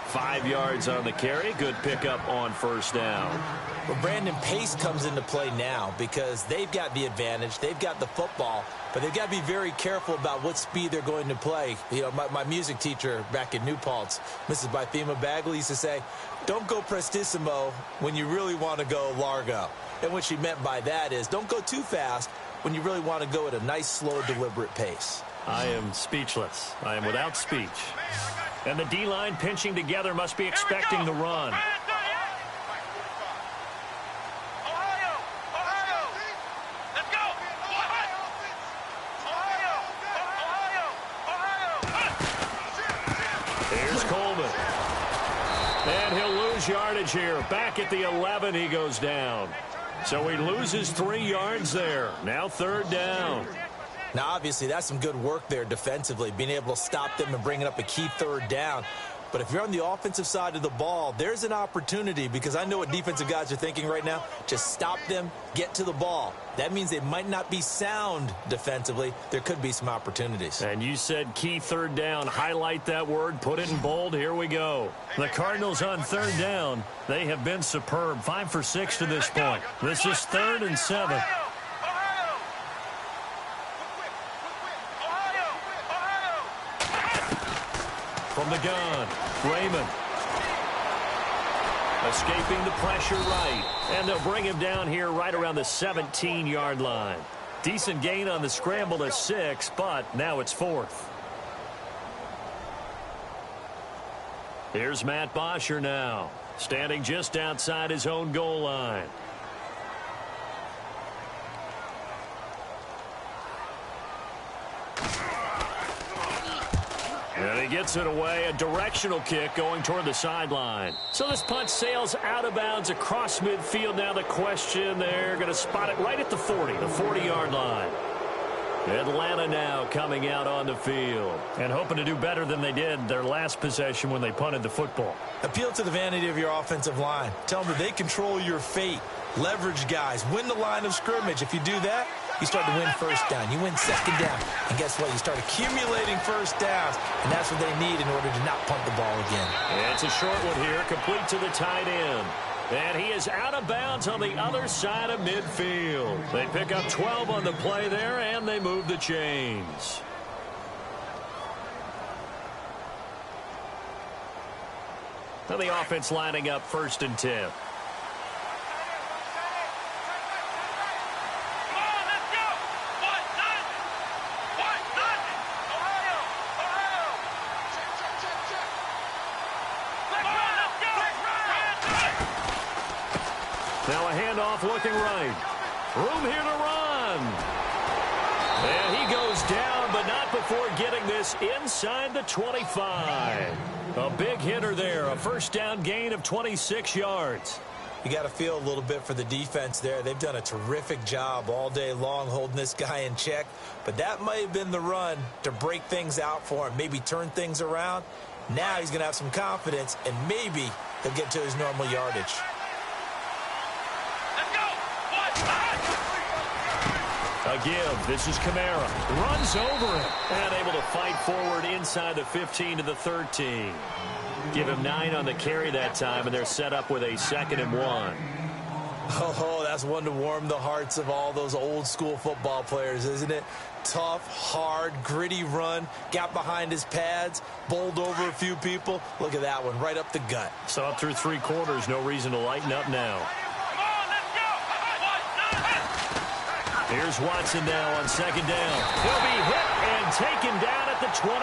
5 yards on the carry. Good pickup on first down. Well, Brandon, pace comes into play now because they've got the advantage. They've got the football, but they've got to be very careful about what speed they're going to play. You know, my music teacher back in New Paltz, Mrs. Bythema Bagley, used to say, don't go prestissimo when you really want to go largo. And what she meant by that is don't go too fast when you really want to go at a nice, slow, deliberate pace. I am speechless. I am without speech. And the D-line pinching together must be expecting the run. Ohio. Ohio. Let's go. Ohio. Ohio. Here's Coleman. And he'll lose yardage here. Back at the 11, he goes down. So he loses 3 yards there. Now third down. Now, obviously, that's some good work there defensively, being able to stop them and bringing up a key third down. But if you're on the offensive side of the ball, there's an opportunity because I know what defensive guys are thinking right now. Just stop them, get to the ball. That means they might not be sound defensively. There could be some opportunities. And you said key third down. Highlight that word. Put it in bold. Here we go. The Cardinals on third down. They have been superb. 5 for 6 to this point. This is 3rd and 7. From the gun, Raymond. Escaping the pressure right. And they'll bring him down here right around the 17-yard line. Decent gain on the scramble to 6, but now it's 4th. Here's Matt Bosher now, standing just outside his own goal line. And he gets it away, a directional kick going toward the sideline. So this punt sails out of bounds across midfield. Now the question, they're going to spot it right at the 40, the 40-yard line. Atlanta now coming out on the field and hoping to do better than they did their last possession when they punted the football. Appeal to the vanity of your offensive line. Tell them that they control your fate. Leverage guys. Win the line of scrimmage. If you do that, you start to win first down. You win second down. And guess what? You start accumulating first downs. And that's what they need in order to not punt the ball again. And it's a short one here, complete to the tight end. And he is out of bounds on the other side of midfield. They pick up 12 on the play there, and they move the chains. Now the offense lining up 1st and 10. Now a handoff looking right. Room here to run. And he goes down, but not before getting this inside the 25. A big hitter there. A first down gain of 26 yards. You got to feel a little bit for the defense there. They've done a terrific job all day long holding this guy in check. But that might have been the run to break things out for him, maybe turn things around. Now he's going to have some confidence, and maybe he'll get to his normal yardage. A give. This is Kamara. Runs over him. And able to fight forward inside the 15 to the 13. Give him 9 on the carry that time, and they're set up with a 2nd and 1. Oh, that's one to warm the hearts of all those old school football players, isn't it? Tough, hard, gritty run. Got behind his pads. Bowled over a few people. Look at that one. Right up the gut. So up through 3 quarters. No reason to lighten up now. Here's Watson now on 2nd down. He'll be hit and taken down at the 21.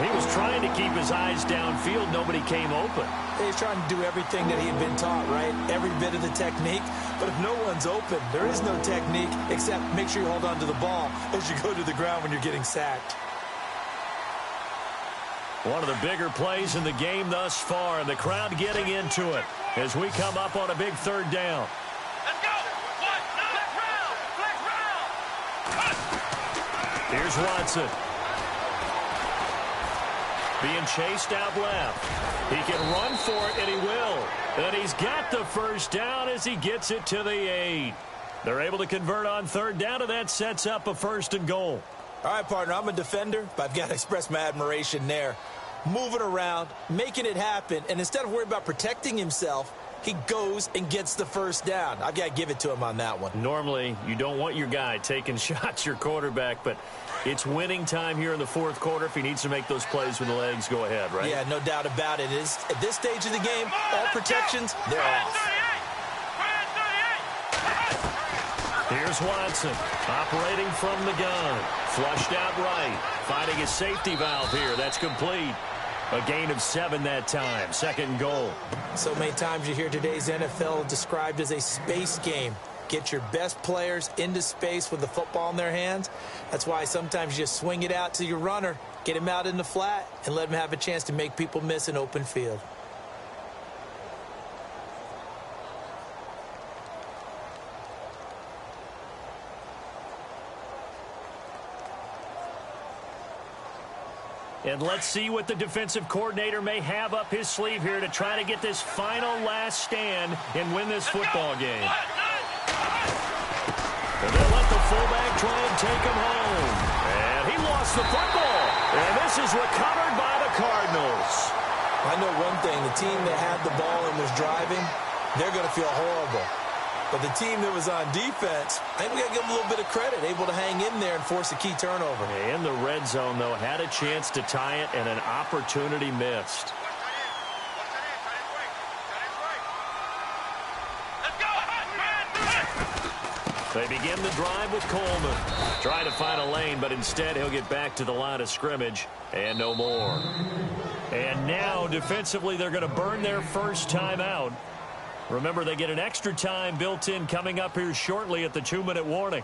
He was trying to keep his eyes downfield. Nobody came open. He's trying to do everything that he had been taught, right? Every bit of the technique. But if no one's open, there is no technique except make sure you hold on to the ball as you go to the ground when you're getting sacked. One of the bigger plays in the game thus far, and the crowd getting into it as we come up on a big third down. Let's go. Flex round. Here's Watson. Being chased out left. He can run for it, and he will. And he's got the first down as he gets it to the 8. They're able to convert on third down, and that sets up a 1st and goal. All right, partner, I'm a defender, but I've got to express my admiration there. Moving around, making it happen, and instead of worrying about protecting himself, he goes and gets the first down. I've got to give it to him on that one. Normally, you don't want your guy taking shots, your quarterback, but it's winning time here in the 4th quarter. If he needs to make those plays with the legs, go ahead, right? Yeah, no doubt about it. At this stage of the game, all protections, they're off. Here's Watson, operating from the gun. Flushed out right, finding his safety valve here. That's complete. A gain of 7 that time. 2nd and goal. So many times you hear today's NFL described as a space game. Get your best players into space with the football in their hands. That's why sometimes you just swing it out to your runner, get him out in the flat, and let him have a chance to make people miss an open field. And let's see what the defensive coordinator may have up his sleeve here to try to get this final last stand and win this football game. And they'll let the fullback try and take him home. And he lost the football. And this is recovered by the Cardinals. I know one thing. The team that had the ball and was driving, they're going to feel horrible. But the team that was on defense, I think we got to give them a little bit of credit, able to hang in there and force a key turnover. In the red zone, though, had a chance to tie it and an opportunity missed. They begin the drive with Coleman. Trying to find a lane, but instead he'll get back to the line of scrimmage and no more. And now, defensively, they're going to burn their first time out. Remember, they get an extra time built in coming up here shortly at the 2-minute warning.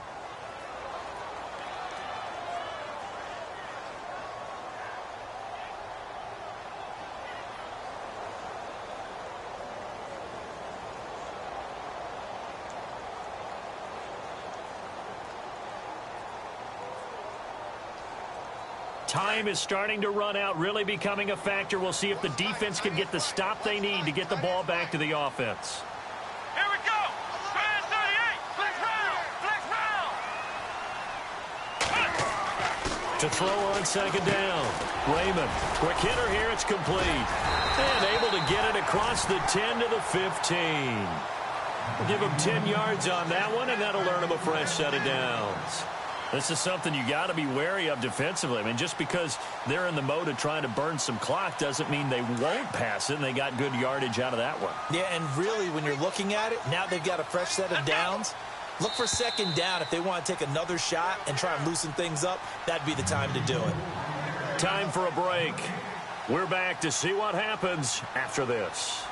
Time is starting to run out, really becoming a factor. We'll see if the defense can get the stop they need to get the ball back to the offense. Here we go. Grand 38. Flex round. To throw on 2nd down. Raymond, quick hitter here. It's complete. And able to get it across the 10 to the 15. We'll give him 10 yards on that one, and that'll earn him a fresh set of downs. This is something you got to be wary of defensively. I mean, just because they're in the mode of trying to burn some clock doesn't mean they won't pass it, and they got good yardage out of that one. Yeah, and really, when you're looking at it, now they've got a fresh set of downs. Look for 2nd down. If they want to take another shot and try and loosen things up, that'd be the time to do it. Time for a break. We're back to see what happens after this.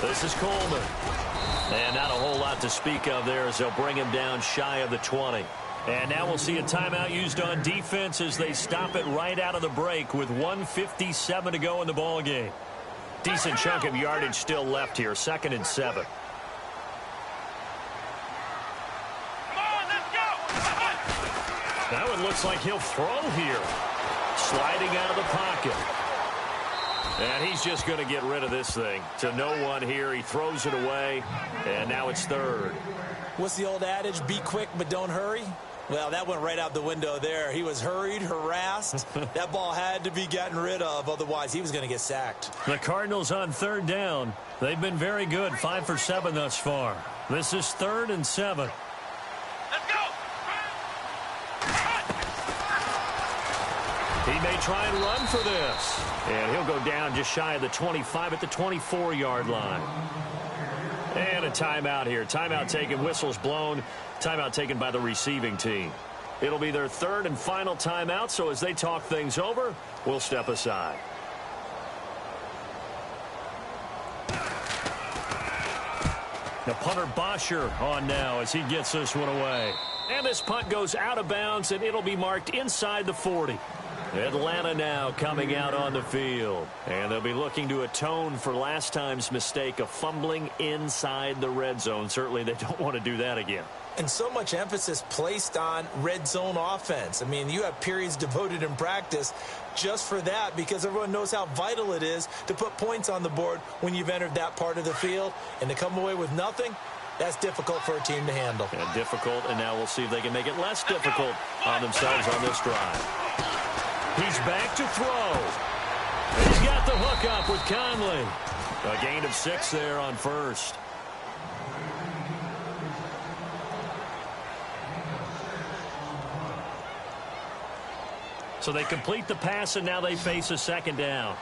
This is Coleman. And not a whole lot to speak of there as they'll bring him down shy of the 20. And now we'll see a timeout used on defense as they stop it right out of the break with 1:57 to go in the ball game. Decent chunk of yardage still left here. 2nd and 7. That one looks like he'll throw here. Sliding out of the pocket. And he's just going to get rid of this thing. To no one here. He throws it away. And now it's 3rd. What's the old adage? Be quick, but don't hurry. Well, that went right out the window there. He was hurried, harassed. That ball had to be gotten rid of. Otherwise, he was going to get sacked. The Cardinals on 3rd down. They've been very good. 5 for 7 thus far. This is 3rd and 7. Let's go. He may try and run for this. And he'll go down just shy of the 25 at the 24-yard line. And a timeout here. Timeout taken, whistles blown. Timeout taken by the receiving team. It'll be their third and final timeout, so as they talk things over, we'll step aside. Now punter Bosher on now as he gets this one away. And this punt goes out of bounds, and it'll be marked inside the 40. Atlanta now coming out on the field. And they'll be looking to atone for last time's mistake of fumbling inside the red zone. Certainly they don't want to do that again. And so much emphasis placed on red zone offense. I mean, you have periods devoted in practice just for that because everyone knows how vital it is to put points on the board when you've entered that part of the field. And to come away with nothing, that's difficult for a team to handle. And difficult, and now we'll see if they can make it less difficult on themselves on this drive. He's back to throw. And he's got the hook up with Conley. A gain of 6 there on first. So they complete the pass, and now they face a second down.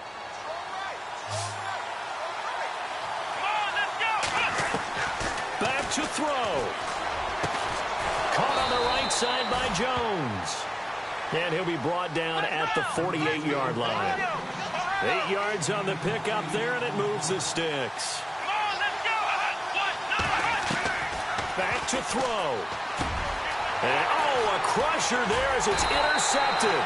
Back to throw. Caught on the right side by Jones. And he'll be brought down at the 48-yard line. 8 yards on the pickup there, and it moves the sticks. Back to throw. And, oh, a crusher there as it's intercepted.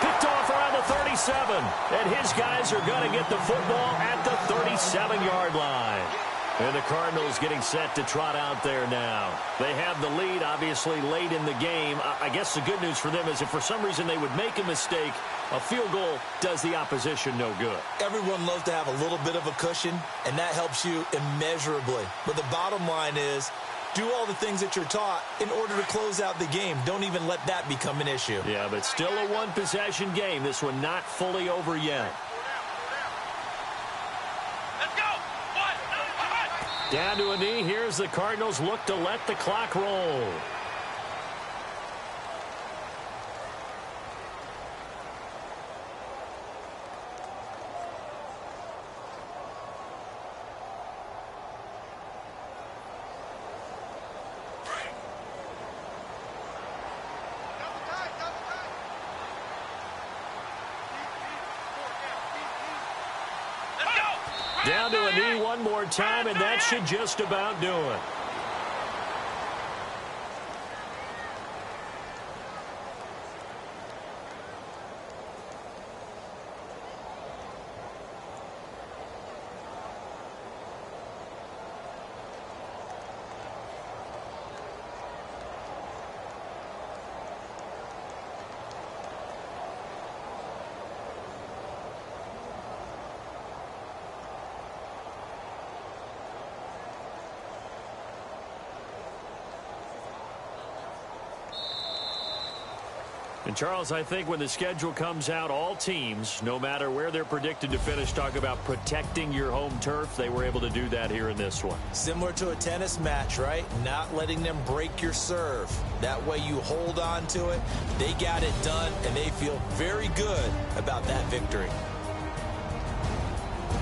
Picked off around the 37. And his guys are going to get the football at the 37-yard line. And the Cardinals getting set to trot out there now. They have the lead, obviously, late in the game. I guess the good news for them is if for some reason they would make a mistake, a field goal does the opposition no good. Everyone loves to have a little bit of a cushion, and that helps you immeasurably. But the bottom line is, do all the things that you're taught in order to close out the game. Don't even let that become an issue. Yeah, but still a one-possession game. This one not fully over yet. Let's go. Down to a knee. Here's the Cardinals look to let the clock roll. Down to a knee one more time, and that should just about do it. And, Charles, I think when the schedule comes out, all teams, no matter where they're predicted to finish, talk about protecting your home turf. They were able to do that here in this one. Similar to a tennis match, right? Not letting them break your serve. That way you hold on to it. They got it done, and they feel very good about that victory.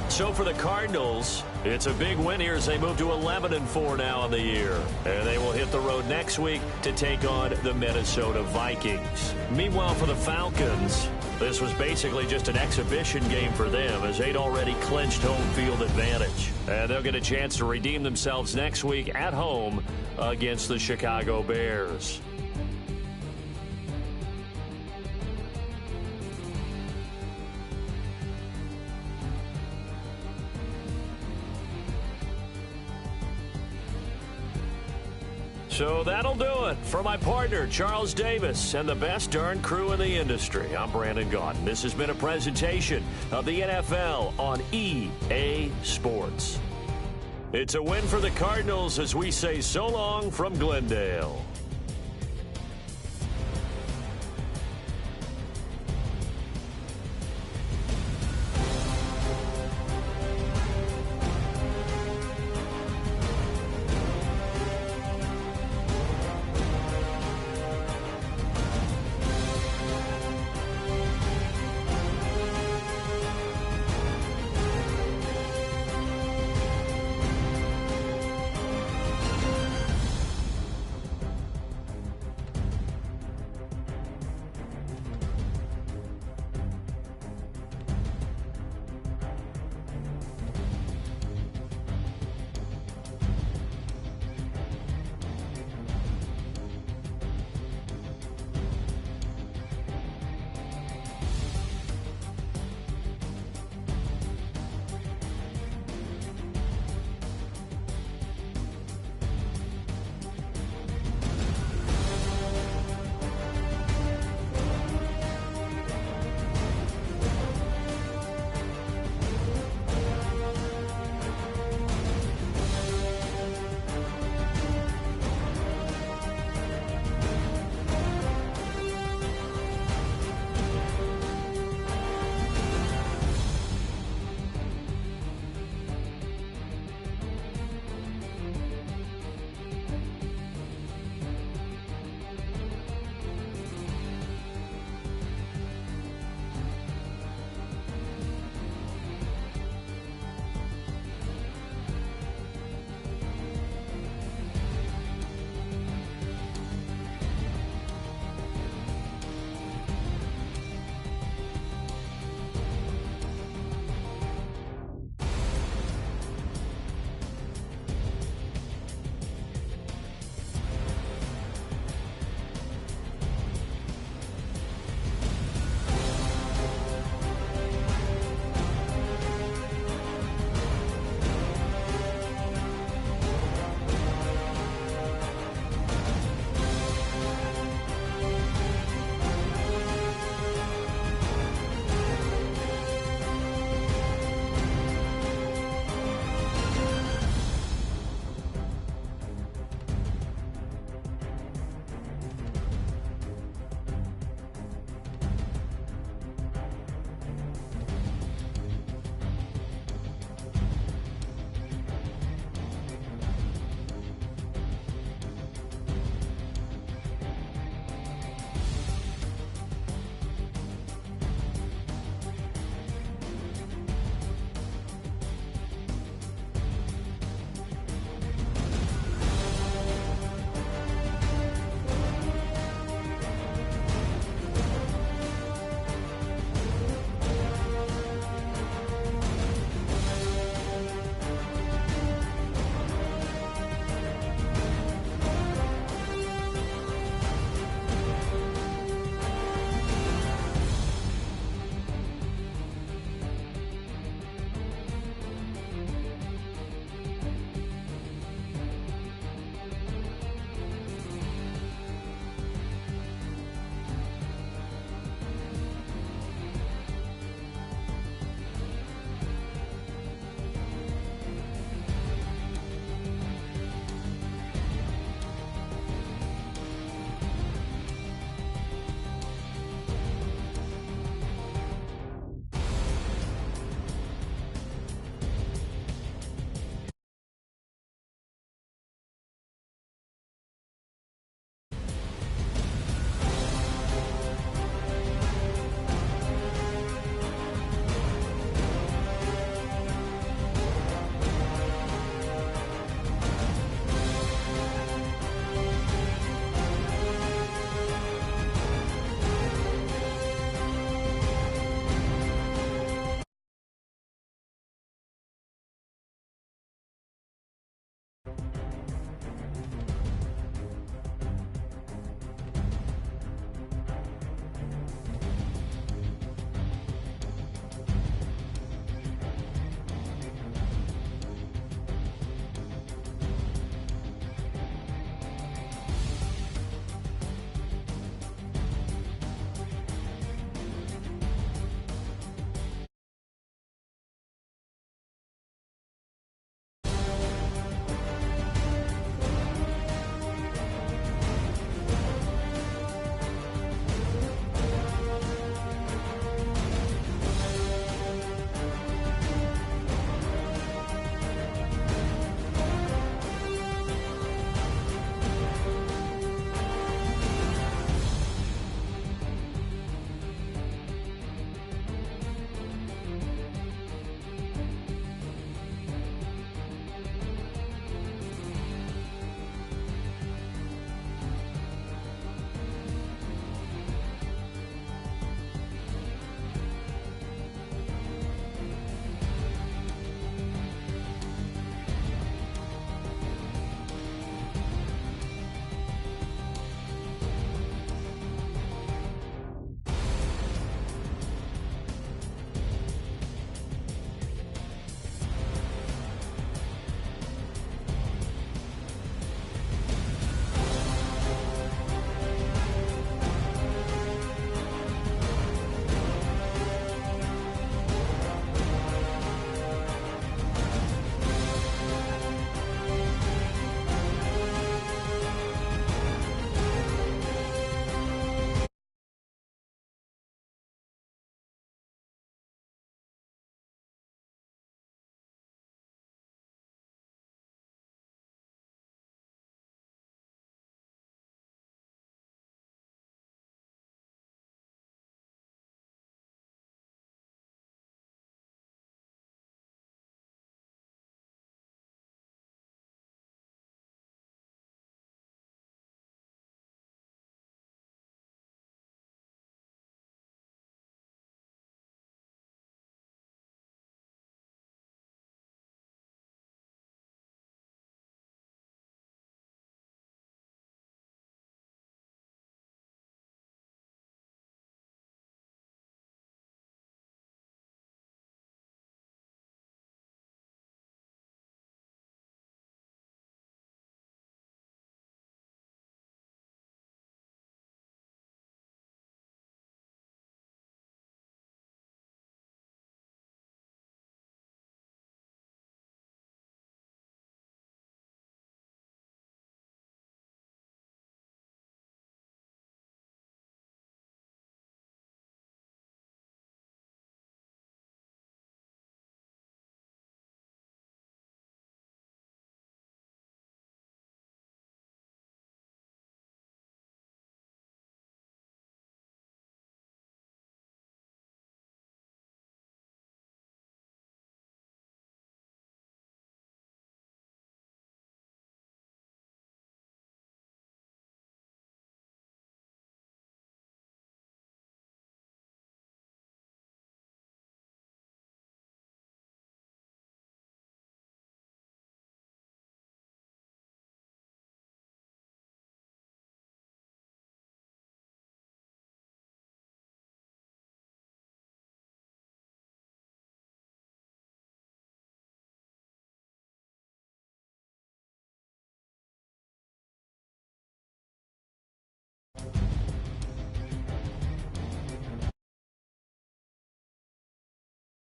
So for the Cardinals, it's a big win here as they move to 11-4 now on the year. And they will hit the road next week to take on the Minnesota Vikings. Meanwhile, for the Falcons, this was basically just an exhibition game for them as they'd already clinched home field advantage. And they'll get a chance to redeem themselves next week at home against the Chicago Bears. So that'll do it. For my partner, Charles Davis, and the best darn crew in the industry, I'm Brandon Gaudin. This has been a presentation of the NFL on EA Sports. It's a win for the Cardinals as we say so long from Glendale.